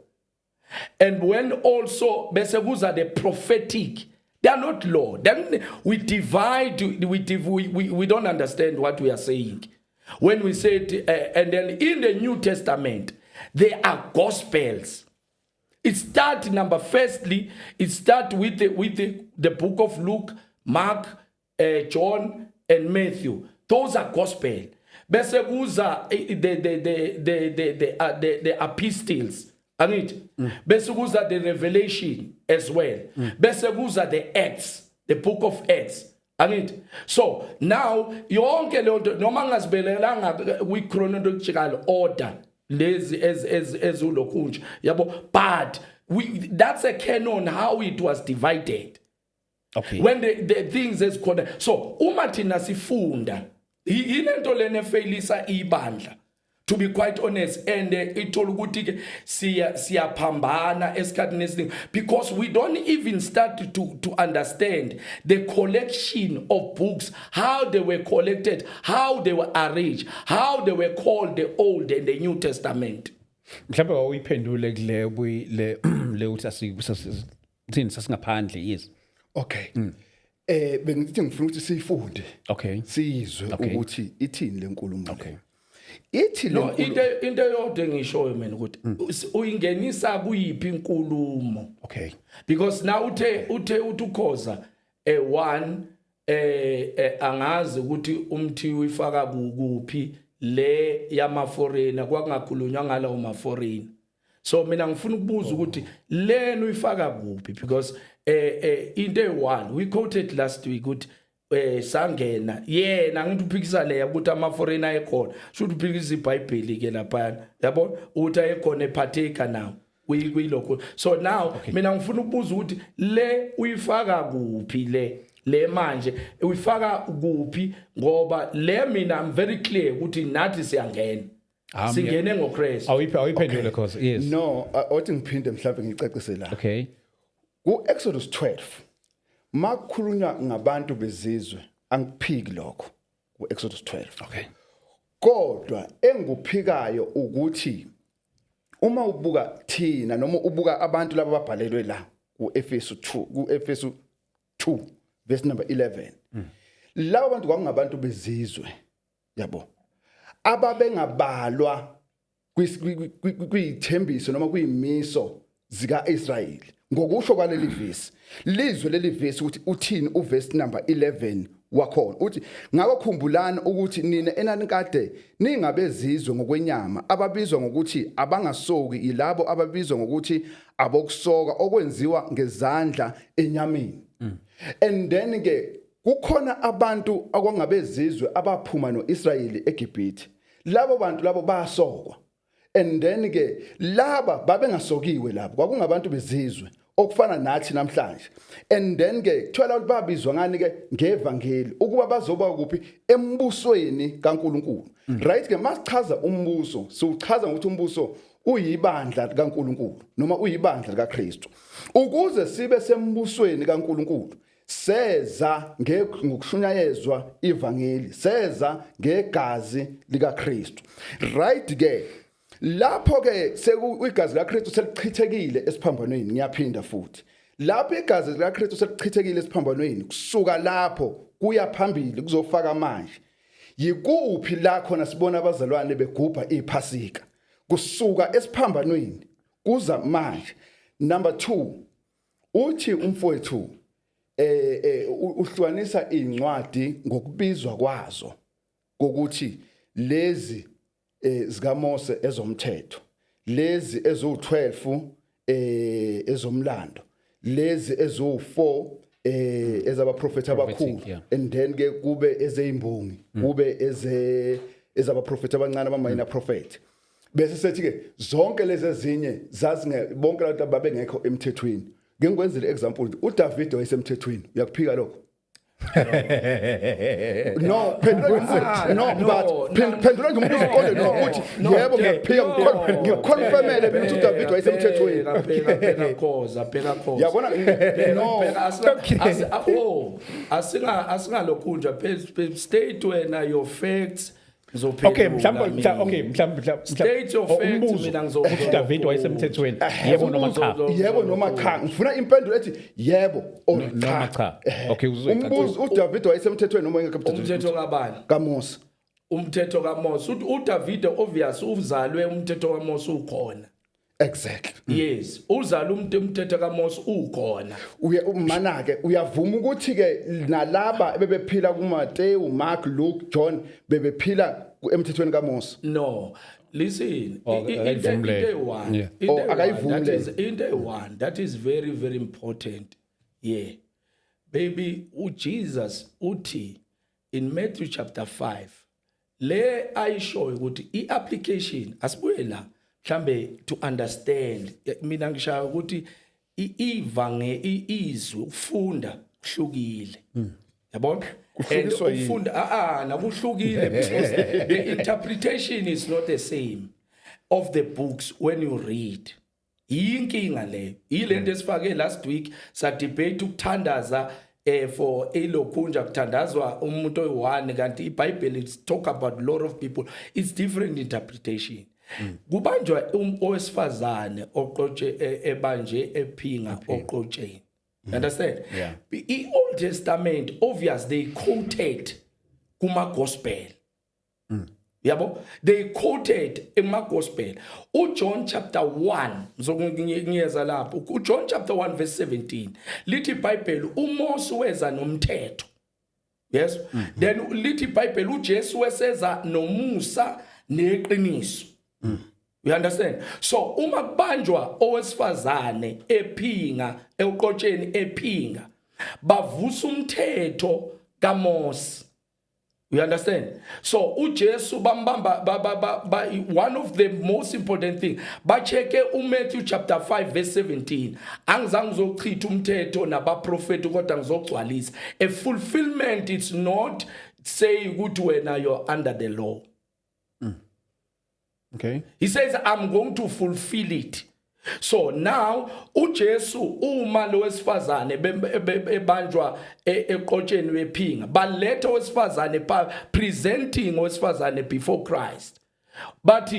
And when also bese kuza the prophetic, they are not law. Then we divide, we don't understand what we are saying. When we say it, and then in the New Testament, there are gospels. It starts firstly, it starts with the book of Luke, Mark, John, and Matthew. Those are gospel. Bese kuza the epistles. Bese kuza the Revelation as well. Bese kuza the Acts, the book of Acts. So now yonke lonto noma ngazibelelanga kwi chronological order lezi as ulokunje yabo, but that's a canon how it was divided. Okay. When the things is connected. So uma thina sifunda yilento lene failisa ibandla, to be quite honest, and ithola ukuthi ke siyaphambana esikhathini esiningi because we don't even start to understand the collection of books, how they were collected, how they were arranged, how they were called the Old and the New Testament. Mhlawumbe awuyiphendule kule le uthi thini sasingaphandle yes. Okay. Bengithi ngifuna ukuthi siyifunde. Okay. Sizwe ukuthi ithini lenkulumo. Okay. Ithi lo into yodwa ngishoyo mina ukuthi uyingenisa kuyiphi inkulumo. Okay. Because now uthe ukhoza one angazi ukuthi umthi uyifaka kuphi le yama foreigner kwakungakhulunywa ngalawo ma foreigner. So mina ngifuna ukubuza ukuthi lena uyifaka kuphi, because into one we quoted last week ukuthi sangena yena ngithi uphikisa leya ukuthi ama foreigner ekhona should uphikisa iBhayibheli ke lapha yabo uthi ekhona epartaker now kuyilokho. So now mina ngifuna ukubuza ukuthi le uyifaka kuphi le manje uyifaka kuphi, ngoba le mina I'm very clear ukuthi nathi siyangena singene ngoKristu. Awuyiphendule cause yes. No, othi ngiphinde mhlawumbe ngicacise la. Okay. Ku Exodus 12 makukhulunywa ngabantu bezizwe angiphiki lokho ku Exodus 12. Okay. Kodwa enguphikayo ukuthi uma ubuka thina noma ubuka abantu laba ababhalelwe la ku Efesu 2 verse number 11. Laba bantu kwakungabantu bezizwe yabo ababengabalwa kwithembiso noma kuyimiso zika Israel. Ngokusho kwaleli verse lizwe leli verse ukuthi uthini uverse number 11 wakhona uthi ngakho khumbulani ukuthi nina enanikade ningabezizwe ngokwenyama ababizwa ngokuthi abangasoki ilabo ababizwa ngokuthi abokusoka okwenziwa ngezandla enyameni. And then ke kukhona abantu akwangabezizwe abaphuma noIsrayeli eGibhithe. Labo bantu labo basokwa. And then ke laba babengasokiwe labo kwakungabantu bezizwe okufana nathi namhlanje. And then ke kuthola ukuthi babizwa ngani ke ngevangeli ukuba bazoba kuphi embusweni kaNkuluNkulu. Right ke masichaza umbuso siuchaza ukuthi umbuso uyibandla likaNkuluNkulu noma uyibandla likaKristu. Ukuze sibe sembusweni kaNkuluNkulu seza ngokushunyayezwa ivangeli, seza ngegazi likaKristu. Right ke lapho ke igazi likaKristu selichithekile esiphambanweni. Ngiyaphinda futhi, lapho igazi likaKristu selichithekile esiphambanweni, kusuka lapho kuya phambili kuzofaka manje, yikuphi la khona sibona abazalwane begubha iPhasika? Kusuka esiphambanweni kuza manje. Number 2, uthi umfowethu uhlukanisa incwadi ngokubizwa kwazo, kokuthi lezi zikaMose ezomthetho, lezi ezo12 ezomlando, lezi ezo4 ezabaprofeti abakhulu, and then ke kube ezeyimbongi, kube ezabaprofeti abancane abamayina prophet. Bese sethi ke zonke lezi ezinye zazi bonke abantu ababengekho emthethweni. Ngikwenzele example, uDavid wayesemthethweni. Uyakuphika lokho? No, pendula nje umbuzo konke no uthi yebo ngiyaphika ngikonfirmele ukuthi uDavid wayesemthethweni. Phela khoza. Yabona no. Asingalokhunja state wena your facts. Okay, mhlawumbe state your facts mina ukuthi David wayesemthethweni. Yebo noma cha? Yebo noma cha. Ngifuna impendulo ethi yebo noma cha. Okay, umbuzo uDavid wayesemthethweni noma engekho emthethweni? Umthetho kabani? kaMose. Umthetho kaMose. uDavid obvious uzalwe umthetho kaMose ukhona. Exactly. Yes, uzala umthetho kaMose ukhona. Umana ke uyavuma ukuthi ke nalaba bebephila kuMateyu, Mark, Luke, John bebephila emthethweni kaMose? No. Listen, that is very, very important. Yeah. Baby, Jesus uthi in Matthew chapter 5, le ayishoyo ukuthi i-application asibuye la mhlambe to understand. Mina ngishaya ukuthi ivange izwi ukufunda kuhlukile. Yabona? And ukufunda nakuhlukile because the interpretation is not the same of the books when you read. Yinkinga le. Yilento esifake last week sa debate ukuthandaza for elokhunja kuthandazwa umuntu oyi1 kanti iBhayibheli it's talk about a lot of people. It's different interpretation. Kubanjwa owesifazane oqotshe ebanje ephinga oqotsheni. You understand? Yeah. The Old Testament, obvious, they quoted kuma gospel. Yabo, they quoted in my gospel. John chapter 1, John chapter 1 verse 17. Lithi Bible, uMose weza nomthetho. Yes? Then lithi Bible, uJesu weseza nomusa neqiniso. You understand? So uma kubanjwa owesifazane ephinga eqotsheni ephinga bavusa umthetho kaMose. You understand? So uJesu bambamba one of the most important thing bacheke uMatthew chapter 5 verse 17 angizange ngizochitha umthetho nabaprofeti kodwa ngizogcwalisa. A fulfillment is not say ukuthi wena you're under the law. Okay. He says, I'm going to fulfill it. So now, uJesu uma lo wesifazane ebanjwa eqotsheni wephinga, baletha wesifazane presenting wesifazane before Christ. But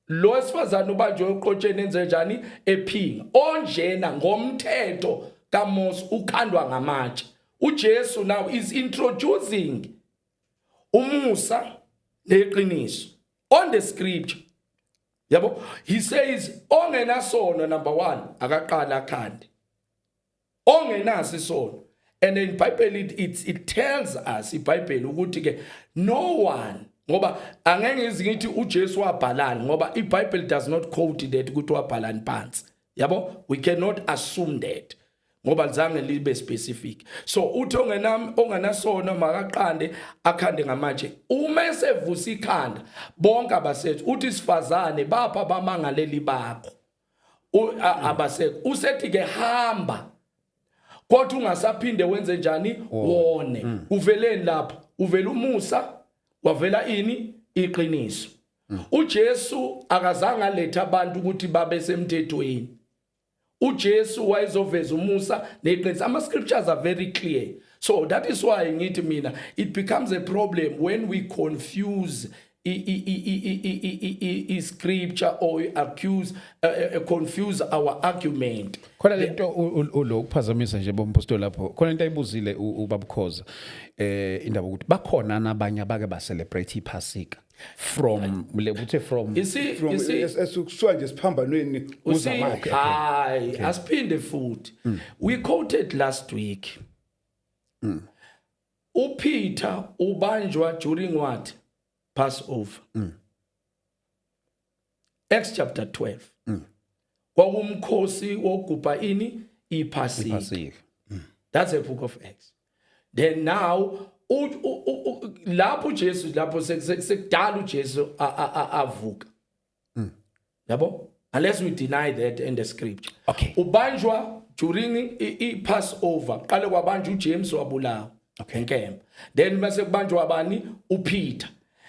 lo wesifazane ubanjwe eqotsheni enze njani ephinga. Onjena ngomthetho kaMose ukhandwa ngamatshe. uJesu now is introducing umusa neqiniso on the scripture. Yabo, he says ongena sono number 1 akaqala akhande. Ongenasi sono. And in Bible it tells us iBhayibheli ukuthi ke no one ngoba angeke ngizithi uJesu wabhalani ngoba iBhayibheli does not quote that ukuthi wabhalani phansi. Yabo, we cannot assume that. Ngoba zange libe specific. So uthi ongenasona makaqande akhande ngamatshe. Uma esevusa ikhanda bonke abasethi uthi sifazane bapha bamangaleli bakho. Abasethi usethi ke hamba. Kodwa ungasaphinde wenze njani wone. Uveleni lapha? Uvela umusa, wavela ini iqiniso. uJesu akazange aletha abantu ukuthi babe semthethweni. uJesu wayezoveza umusa neqiniso. Ama scriptures are very clear. So that is why ngithi mina it becomes a problem when we confuse scripture or confuse our argument. Khona lento ukuphazamisa nje bompostoli lapho. Khona into ayibuzile ubabukhoza indaba ukuthi bakhona nabanye abake ba celebrate iPhasika from you see esikuswa nje siphambanweni uzamakhe. Hayi asiphinde futhi. We quoted last week. uPeter ubanjwa during what? Passover. Acts chapter 12. Kwakumkhosi wogubha ini iPhasika. That's a book of Acts. Then now lapho Jesu lapho sekudala uJesu avuka. Yabo? Unless we deny that in the scripture. Okay. Ubanjwa during iPassover. Qale kwabanjwa uJames wabulawa. Okay. Enkemba. Then bese kubanjwa abani? uPeter.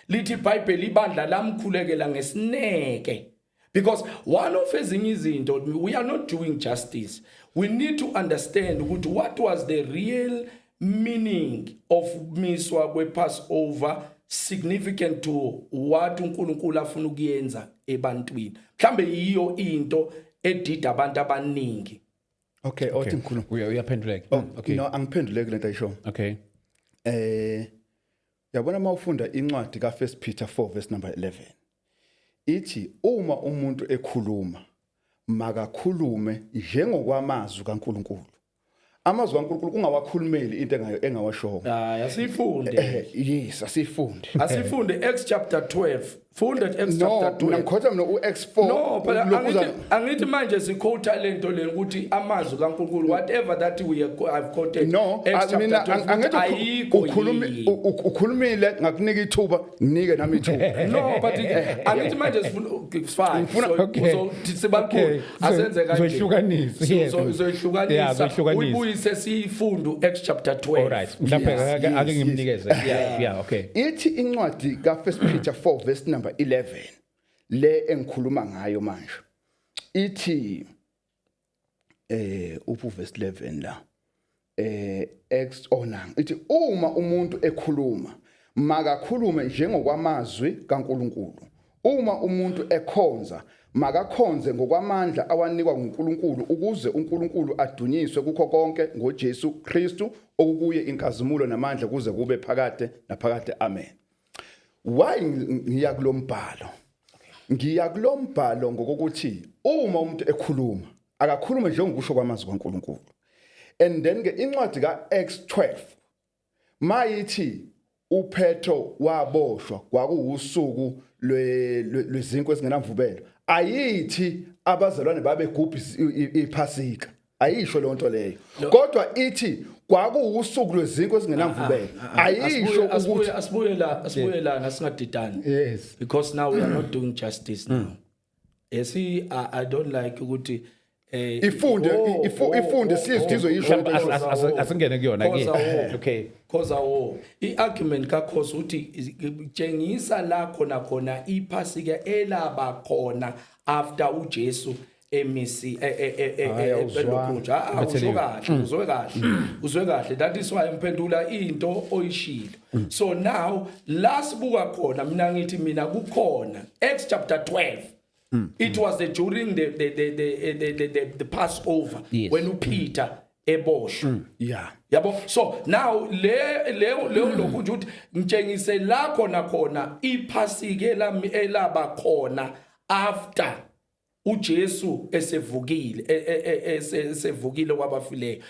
Lithi iBhayibheli ibandla lamkhulekela ngesineke. Because one of ezinye izinto, we are not doing justice. We need to understand what was the real meaning of miswa kwePassover significant to what uNkulunkulu afuna ukuyenza ebantwini. Mhlambe yiyo into edida abantu abaningi. Okay, othi mkhulu. Uyaphenduleka. Okay. No, angiphenduleki lento ayisho. Okay. Yabona mawufunda incwadi kaFirst Peter 4 verse number 11. Ithi uma umuntu ekhuluma makakhulume njengokwamazwi kaNkulunkulu. Amazwi kaNkulunkulu kungawakhulumeli into engawasho. Asifunde. Yes, asifunde. Asifunde Acts chapter 12. Funda Acts chapter 12. No, ngikhotha mina uActs 4. No, but angithi manje siquote lento le ukuthi amazwi kaNkulunkulu whatever that we have quoted. No, Acts chapter 12 ayikho. Ukhulumile ngakunika ithuba nginike nami ithuba. No, but angithi manje sifuna so sibakhulu asenze kanje. Uzohlukanisa. Uyibuyise sifundu Acts chapter 12. Alright. Mhlawumbe ake ngimnikeze. Yeah, okay. Ithi incwadi kaFirst Peter 4 verse number 11 le engikhuluma ngayo manje. Ithi verse 11 la. Acts onang. Ithi uma umuntu ekhuluma makakhulume njengokwamazwi kaNkulunkulu. Uma umuntu ekhonza makakhonze ngokwamandla awanikwa nguNkulunkulu ukuze uNkulunkulu adunyiswe kukho konke ngoJesu Kristu okukuye inkazimulo namandla kuze kube phakade naphakade. Amen. Why ngiya kulombhalo? Ngiya kulombhalo ngokuthi uma umuntu ekhuluma akakhulume njengokusho kwamazwi kaNkulunkulu. And then ke incwadi kaActs 12 mayithi uPetro waboshwa kwakuwusuku lwezinto ezingenamvubelo. Ayithi abazalwane babegubha iPhasika. Ayisho le nto leyo. Kodwa ithi kwakuwusuku lwezinto ezingenamvubelo. Ayisho ukuthi asibuyela nasingadidani. Yes. Because now we are not doing justice now. Esi I don't like ukuthi ifunde sizizwe yisho asingene kuyona ke. Okay. Khoza iargument kaKhosi uthi tshengisa la khona iPhasika elaba khona after uJesu emisi elokhunja uzwe kahle that is why imphendula into oyishilo. So now last buka khona mina ngithi mina kukhona Acts chapter 12. It was during the Passover. Yes. When uPeter eboshwa. Yeah. Yabo. So now leo lokhu ukuthi ngitshengise la khona iPhasika elaba khona after uJesu esevukile kwabafileyo.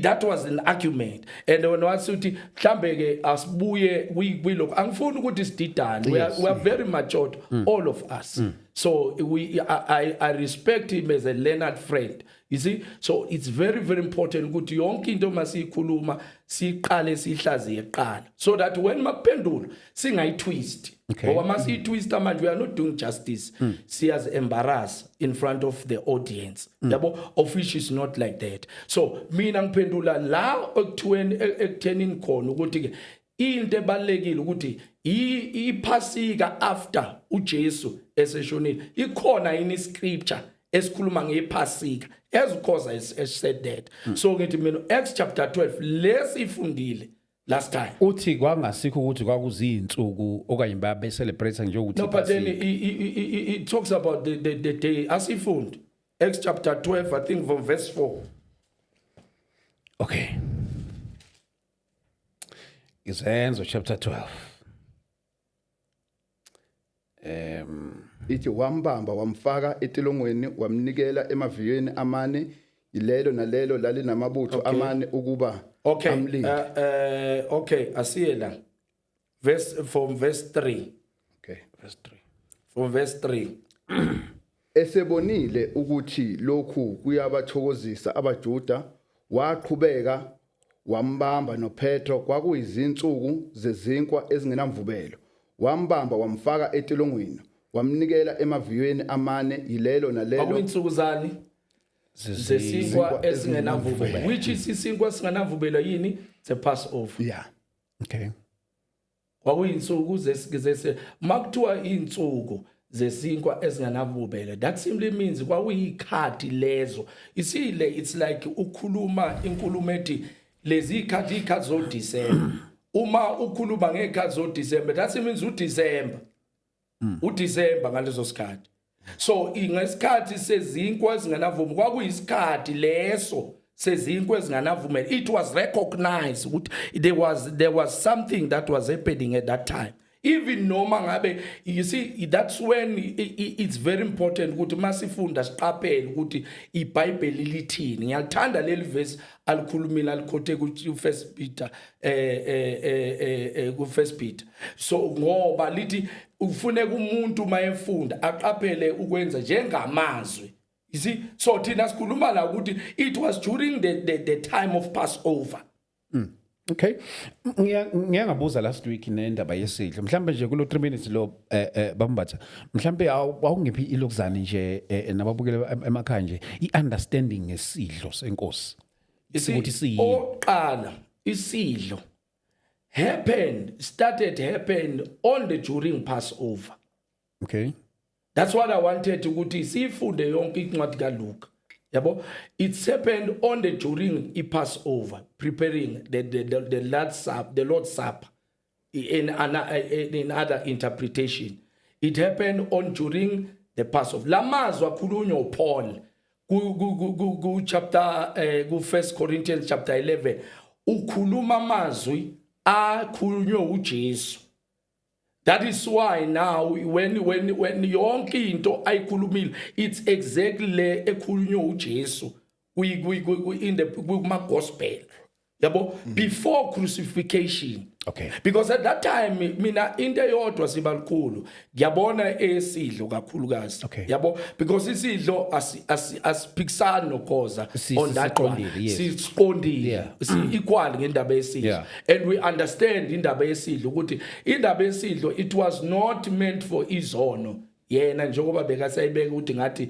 That was an argument. And when wasuthi mhlambe ke asibuye kwilokho angifuni ukuthi sididane. We are very matured, all of us. So I respect him as a learned friend. You see, so it's very very important ukuthi yonke into masiyikhuluma siqale sihlaziye eqala so that when makuphendula singayitwist. Ngoba masiyitwist manje we are not doing justice. Siyaz embarrass in front of the audience. Yabo of which is not like that. So mina ngiphendula la ekuthenini khona ukuthi ke into ebalekile ukuthi iPhasika after uJesu eseshonile ikhona in scripture esikhuluma ngephasika as Khoza has said that. So ngithi mina Acts chapter 12 lesifundile last time. Uthi kwangasikho ukuthi kwakuzinsuku okanye babe celebrate nje ukuthi No, but then it talks about the day asifund Acts chapter 12 I think from verse 4. Okay. Izenzo chapter 12. Ithi wambamba wamfaka etilongweni wamnikela emaviyweni amane yilelo nalelo lalinamabutho amane ukuba amlinde. Okay, asiye la. From verse 3. Okay, verse 3. From verse 3. Esebonile ukuthi lokhu kuyabathokozisa abaJuda waqhubeka wambamba noPetro kwakuyizinsuku zezinkwa ezingenamvubelo wambamba wamfaka etilongweni wamnikela emaviyweni amane yilelo nalelo kwakuyinsuku zani zesinkwa ezingenamvubelo, which is isinkwa esingenamvubelo yini? The Passover. Yeah. Okay. Kwakuyinsuku makuthiwa insuku zesinkwa ezingenamvubelo, that simply means kwakuyikhathi lezo. You see, it's like ukhuluma inkulumo ethi lezi ikhathi zo December. Uma ukhuluma ngekhathi zo December, that means uDecember. uDecember ngalezo sikhathi. So ngesikhathi sezinkwa ezingenavumela kwakuyisikhathi leso sezinkwa ezingenavumela. It was recognized ukuthi there was something that was happening at that time. Even noma ngabe, you see, that's when it's very important ukuthi masifunda siqaphele ukuthi iBhayibheli lithini. Ngiyalithanda leli verse alikhulumile alikhothe ku First Peter ku First Peter. So ngoba lithi ufuneka umuntu mayefunda aqaphele ukwenza njengamazwi. You see, so thina sikhuluma la ukuthi it was during the time of Passover. Okay. Ngiyangabuza last week nendaba yesidlo. Mhlambe nje kulo 3 minutes lo bambatha. Mhlambe awungiphi ilokuzana nje nababukela emakhaya nje iunderstanding ngesidlo senkosi. Ukuthi siyini. Oqala isidlo happened during Passover. Okay. That's what I wanted ukuthi sifunde yonke incwadi kaLuka. Yabo, it's happened during Passover, preparing the Lord's Supper. In other interpretation, it happened during the Passover. Lamazwa khulunywa uPaul ku chapter 1 Corinthians chapter 11 ukhuluma amazwi akhulunywa uJesu. That is why now when yonke into ayikhulumile, it's exactly ekhulunywa uJesu in the gospel. Yabo, before crucifixion. Okay. Because at that time mina into eyodwa sibalukhulu ngiyabona esidlo kakhulukazi. Okay. Yabo, because isidlo asiphikisani noKhoza on that one. Siqondile. Equal ngendaba yesidlo. And we understand indaba yesidlo ukuthi indaba yesidlo it was not meant for izono. Yena njengoba bekasayibeka ukuthi ngathi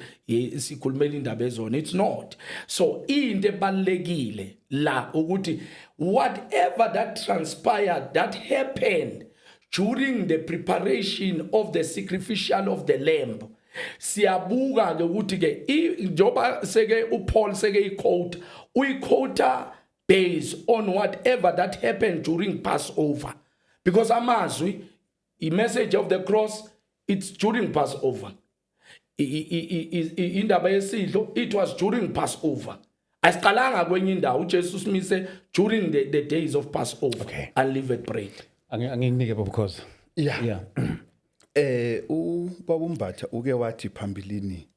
sikhulumela indaba ezono, it's not. So into ebalekile la ukuthi whatever that transpired, that happened during the preparation of the sacrificial of the lamb. Siyabuka ke ukuthi ke njoba seke uPaul seke uyiquota based on whatever that happened during Passover. Because amazwi, the message of the cross, it's during Passover. Indaba yesidlo, it was during Passover. Asiqalanga kwenye indawo uJesu simise during the days of Passover. Okay. Unleavened bread. Anginike because yeah. Ubabumbatha uke wathi phambilini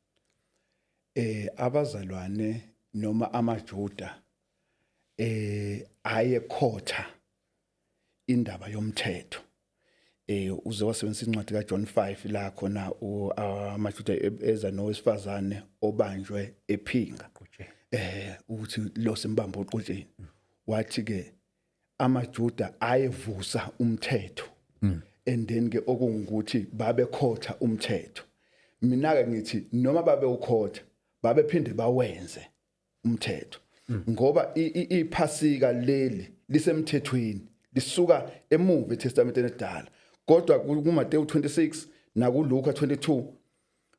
abazalwane noma amaJuda ayekhotha indaba yomthetho. Uze wasebenzisa incwadi kaJohn 5 la khona amaJuda eza nowesifazane obanjwe ephinga. Ukuthi lo simbamba uqotsheni. Wathi ke amaJuda ayevusa umthetho. And then ke okungukuthi babekhotha umthetho. Mina ke ngithi noma babe ukhotha babephinde bawenze umthetho. Ngoba iphasika leli lisemthethweni lisuka emuva eTestamenteni eDala. Kodwa kuMateyu 26 nakuLuka 22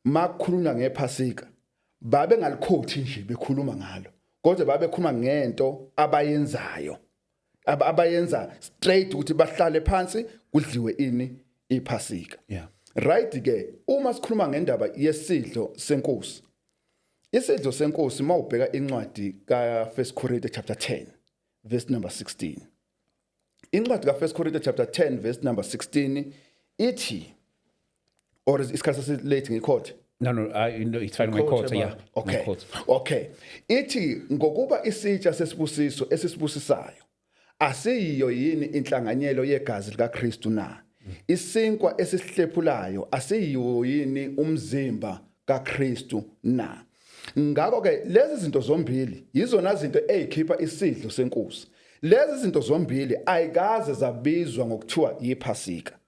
makukhulunywa ngephasika babe ngaliquote nje bekhuluma ngalo kodwa babe khuluma ngento abayenzayo abayenza straight ukuthi bahlale phansi kudliwe ini iphasika. Yeah. Right ke uma sikhuluma ngendaba yesidlo senkosi, isidlo senkosi mawubheka incwadi ka 1 Corinthians chapter 10 verse number 16. Incwadi ka 1 Corinthians chapter 10 verse number 16 ithi, or is isikhathi late ngiquote? No, it's fine. My quote, yeah. Okay. Ithi ngokuba isitsha sesibusiso esisibusisayo asiyiyo yini inhlanganyelo yegazi lika Kristu na? Isinkwa esihlephulayo asiyiyo yini umzimba kaKristu na? Ngakho ke lezi zinto zombili yizona zinto ezikhipha isidlo senkosi. Lezi zinto zombili ayikaze zabizwa ngokuthiwa yiphasika.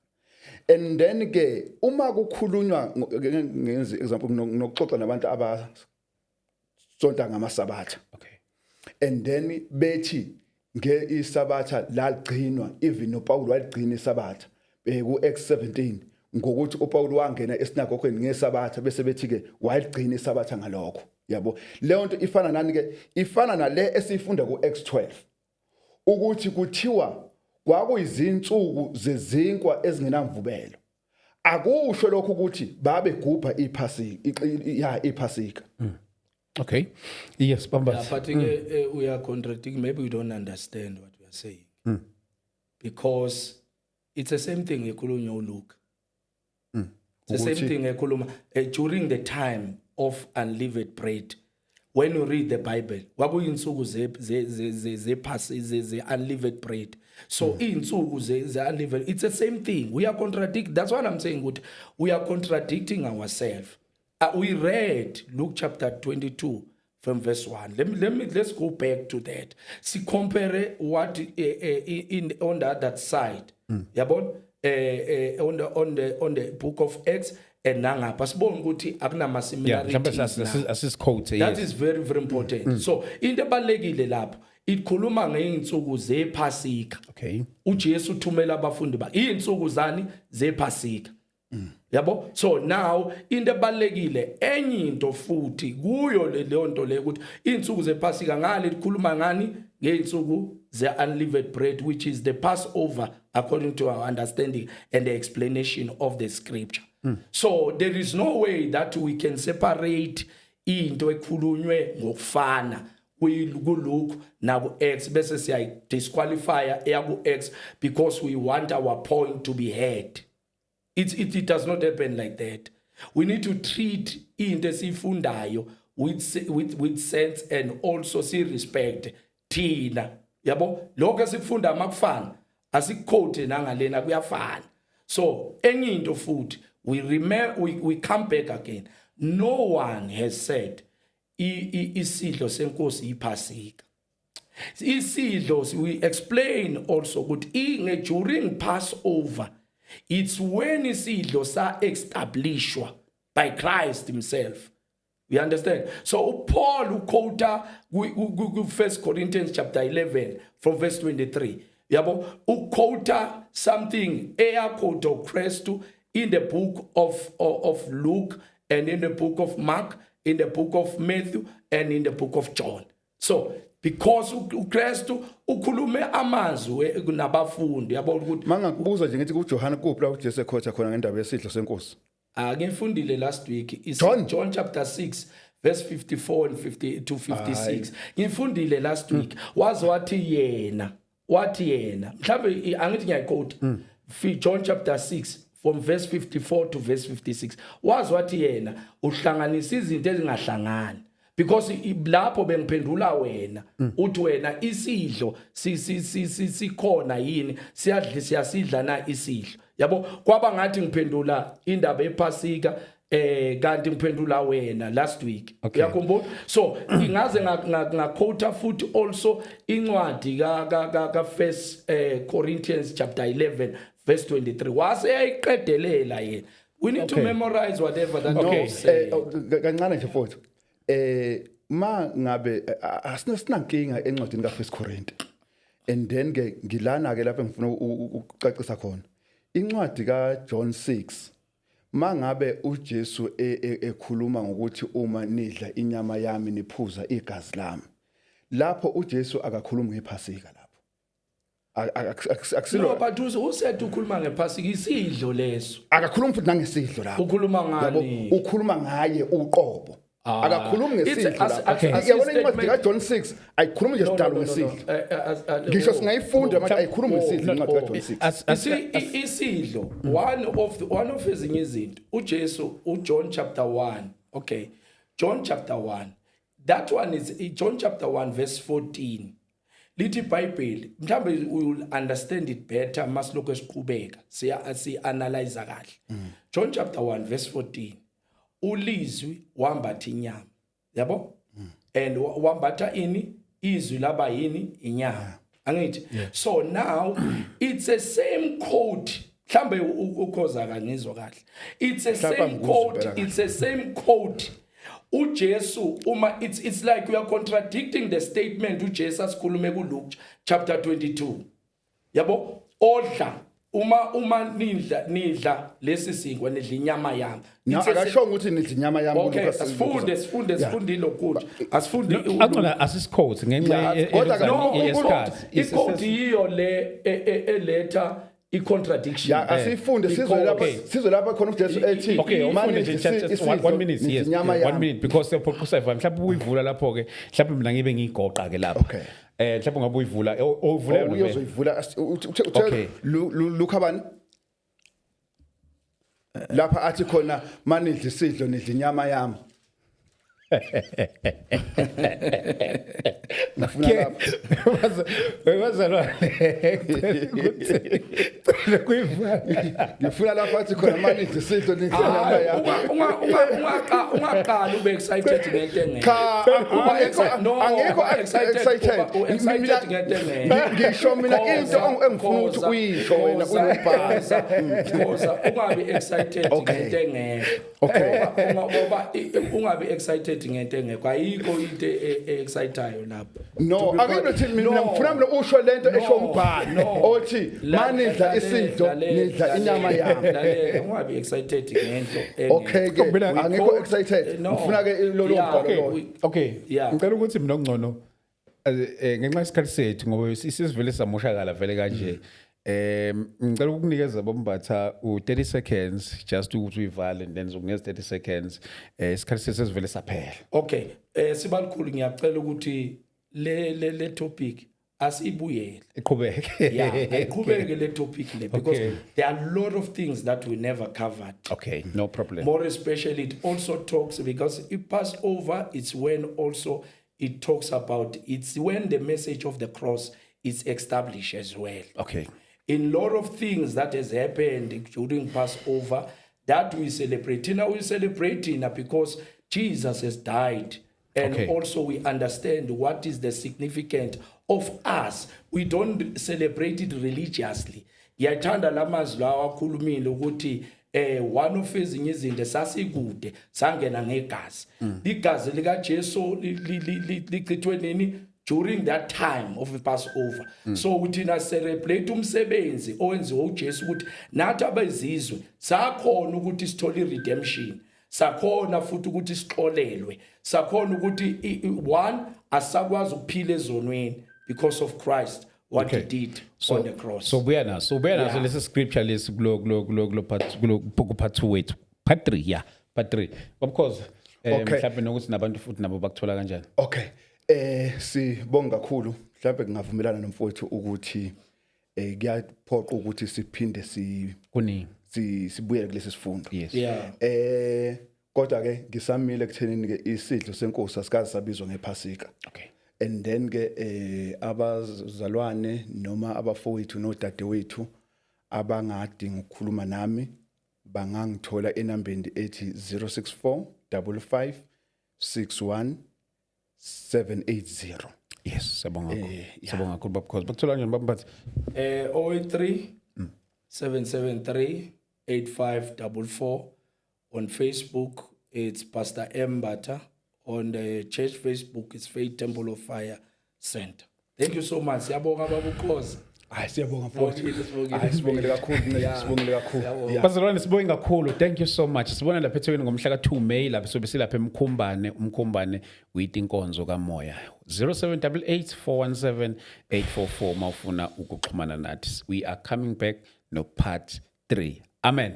And then ke uma kukhulunywa ngenzi example nokuxoxa nabantu abasonta ngamasabatha. Okay. And then bethi ngeIsabatha lagcinwa, even uPaul waligcina iSabatha ku Acts 17 ngokuthi uPaul wangena esinagogweni ngeSabatha bese bethi ke waligcina iSabatha ngalokho. Yabo leyo nto ifana nani ke? Ifana nale esifunda ku Acts 12 ukuthi kuthiwa kwakuyizinsuku zezinkwa ezingenamvubelo. Akusho lokho ukuthi babe gubha iphasika. Okay. Yes, Bambas. Yeah, but we are contradicting. Maybe we don't understand what we are saying. Because it's the same thing ekhulunywa uLuke. It's the same thing ekhuluma during the time of unleavened bread. When you read the Bible, kwakuyinsuku ze unleavened bread. So insuku ze unleavened, it's the same thing. We are contradicting. That's what I'm saying. Good. We are contradicting ourselves. We read Luke chapter 22 from verse 1. Let's go back to that. See, compare what on the other side. Yabon on the book of Acts. And nangapha sibona ukuthi akunama similarities. That is very, very important. So into ebalekile lapho ikhuluma ngeinsuku zephasika. Okay. uJesu uthumela abafundi ba izinsuku zani zephasika. Yabo? So now into ebalekile enye into futhi kuyo leyo nto le ukuthi izinsuku zephasika ngale likhuluma ngani ngeinsuku ze unleavened bread, which is the Passover according to our understanding and the explanation of the scripture. So there is no way that we can separate into ekhulunywe ngokufana kuLuke na kuActs bese siya disqualify eyakuActs because we want our point to be heard. It does not happen like that. We need to treat into esifundayo with sense and also see respect thina. Yabo lokho esikufunda makufana asikquote nangalena kuyafana. So enye into futhi we come back again. No one has said isidlo senkosi iphasika. Isidlo, we explain also ukuthi during Passover it's when isidlo sa establishwa by Christ himself. You understand? So Paul quota 1 Corinthians chapter 11 from verse 23. Yabo quota something quote of Christ in the book of Luke and in the book of Mark, in the book of Matthew and in the book of John. So because uKristu ukhulume amazwi kunabafundi yabo ukuthi mangakubuza nje ngithi kuJohana kuphi la uJesu ekhotha khona ngendaba yesidlo senkosi. Ngifundile last week is John chapter 6 verse 54 and 50 to 56. Ngifundile last week wathi yena mhlawumbe angithi ngiyayiquote John chapter 6 from verse 54 to verse 56. Wathi yena uhlanganisa izinto ezingahlangani. Because lapho bengiphendula wena uthi wena isidlo sikhona yini siyasidla na isidlo. Yabo kwaba ngathi ngiphendula indaba ephasika kanti ngiphendula wena last week. Uyakhumbula? So ingaze ngaquote futhi also incwadi ka 1 Corinthians chapter 11 verse 23. Wase yayiqedelela yena. We need to memorize whatever that you say. Kancane nje futhi. Ma ngabe asinankinga encwadini ka 1 Corinthians. And then ke ngilana ke lapho ngifuna ukucacisa khona. Incwadi ka John 6 mangabe uJesu ekhuluma ngokuthi uma nidla inyama yami niphuza igazi lami, lapho uJesu akakhulumi ngephasika lapho. No, but usaid ukhuluma ngephasika isidlo leso. Akakhulumi futhi nangesidlo lapho. Ukhuluma ngani? Ukhuluma ngaye uqobo. Akakhulumi ngesidlo lapho. Yabona incwadi kaJohn 6 ayikhulumi nje sidalo ngesidlo. Ngisho singayifunda manje ayikhulumi ngesidlo incwadi kaJohn 6. Isidlo, one of ezinye izinto uJesu uJohn chapter 1. Okay. John chapter 1. That one is John chapter 1 verse 14. Lithi iBhayibheli mhlambe we will understand it better masiloko esiqhubeka si analyze kahle. John chapter 1 verse 14. Ulizwi wambatha inyama. Yabo? And wambatha ini izwi laba yini inyama. Angithi? So now it's the same quote. Mhlambe ukhoza kangizwa kahle. It's the same quote. It's the same quote. uJesu uma it's like we are contradicting the statement uJesu asikhulume kuLuke chapter 22. Yabo odla uma nidla lesi singwa nidla inyama yami. Akasho ukuthi nidla inyama yami Okay, asifunde lokudla. Asifunde angona asisiquote ngenxa yesikhathi. Iquote iyo le eletha i-contradiction. Yeah, asifunde sizwe lapha khona uJesu ethi just 1 minute, yes. 1 minute because sephoquseva mhlawumbe uyivula lapho ke mhlawumbe mina ngibe ngigoqa ke lapho. Mhlawumbe ngabe uyivula ovula uyozoyivula Luke abani lapha athi khona manidla isidlo nidla inyama yami. Ngifuna lapha athi khona manidla isidlo nidla inyama yami. Ungaqala ube excited ngento engeke. Angekho excited ngento engeke. Ngisho mina into engifuna ukuthi uyisho wena kulobhaza. Because ungabe excited ngento engeke. Ngoba ungabe excited ngento engekho ayikho into excitayo lapho. No, akuyithi mina ngifuna mina usho lento esho umbhalo othi manidla isidlo nidla inyama yami. Lalela ungabe excited ngento engekho. Okay ke angekho excited. Ngifuna ke lo mbhalo. Okay. Ngicela ukuthi mina ngcono ngenxa yesikhathi sethu ngoba isivele samoshakala vele kanje. Ngicela ukunikeza bombatha u30 seconds just ukuthi uyivale and then zokunikeza 30 seconds isikhathi sesivele saphela. Okay, sibalikhulu ngiyacela ukuthi le topic asibuyele. Iqhubeke. Yeah, iqhubeke le topic le because there are a lot of things that we never covered. Okay, no problem. More especially it also talks because it Passover it's when also it talks about it's when the message of the cross is established as well. Okay. In a lot of things that has happened during Passover that we celebrate. Now we celebrate because Jesus has died. And also we understand what is the significance of us. We don't celebrate it religiously. Yathanda lamazwi lawa akhulumile ukuthi one of ezinye izinto sasikude sangena ngegazi. Igazi lika Jesu lichithwe nini? During that time of the Passover. So uthina celebrate umsebenzi owenziwe uJesu ukuthi nathi abezizwe sakhona ukuthi sithole redemption. Sakhona futhi ukuthi sixolelwe. Sakhona ukuthi one asakwazi ukuphila ezonweni because of Christ what he did on the cross. So buya naso lesi scripture lesi kulo part 2 wethu. Part 3 yeah. Part 3. Of course mhlawumbe nokuthi nabantu futhi nabo bakuthola kanjani. Okay. Sibonga kakhulu mhlawumbe kungavumelana nomfowethu ukuthi kuyaphoqa ukuthi siphinde sibuyele kulesi sifundo. Yes. Yeah. Kodwa ke ngisamile ekuthenini ke isidlo senkosi asikazi sabizwa ngephasika. Okay. And then ke abazalwane noma abafowethu nodadewethu abangadinga ukukhuluma nami bangangithola enambeni ethi 064 55 61 780. Yes, sabonga kakhulu because bakuthola kanjani bamphathi? 083 773 8544. On Facebook it's Pastor Mbata. On the church Facebook it's Faith Temple of Fire Center. Thank you so much. Siyabonga babukhosi. Hayi siyabonga mfowethu. Hayi sibongile kakhulu, sibongile kakhulu. Yeah. Bazalwane sibonge kakhulu. Thank you so much. Sibona lapha eThekwini ngomhla ka2 May lapha sobe silapha umkhumbane with inkonzo kamoya. 0788 417 844 mawufuna ukuxhumana nathi. We are coming back no part 3. Amen.